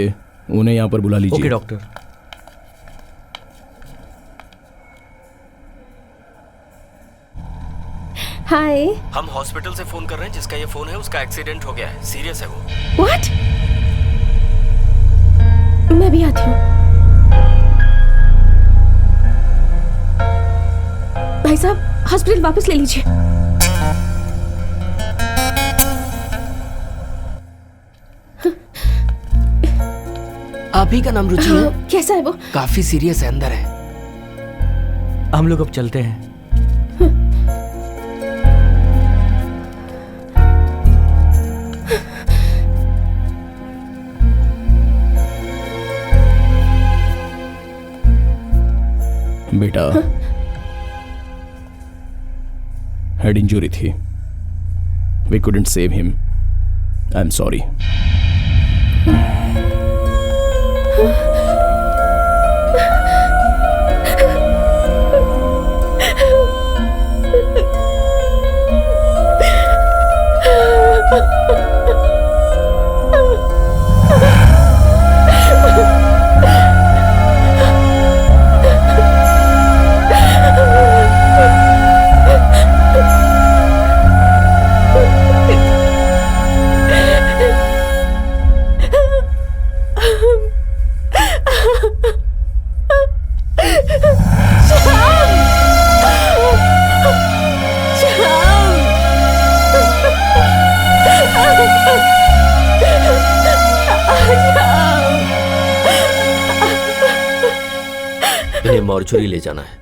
उन्हें यहाँ पर बुला लीजिए। Okay doctor. हाय। हम हॉस्पिटल से फोन कर रहे हैं, जिसका ये फोन है उसका एक्सीडेंट हो गया है, सीरियस है वो। व्हाट? मैं भी आती हूँ। भाई साहब, हॉस्पिटल वापस ले लीजिए। आप ही का नाम रुचि है? कैसा है वो? काफी सीरियस है, अंदर है। हम लोग अब चलते हैं। बेटा, हेड इंजरी थी। We couldn't save him. I am sorry. इन्हें मॉर्चुरी ले जाना है।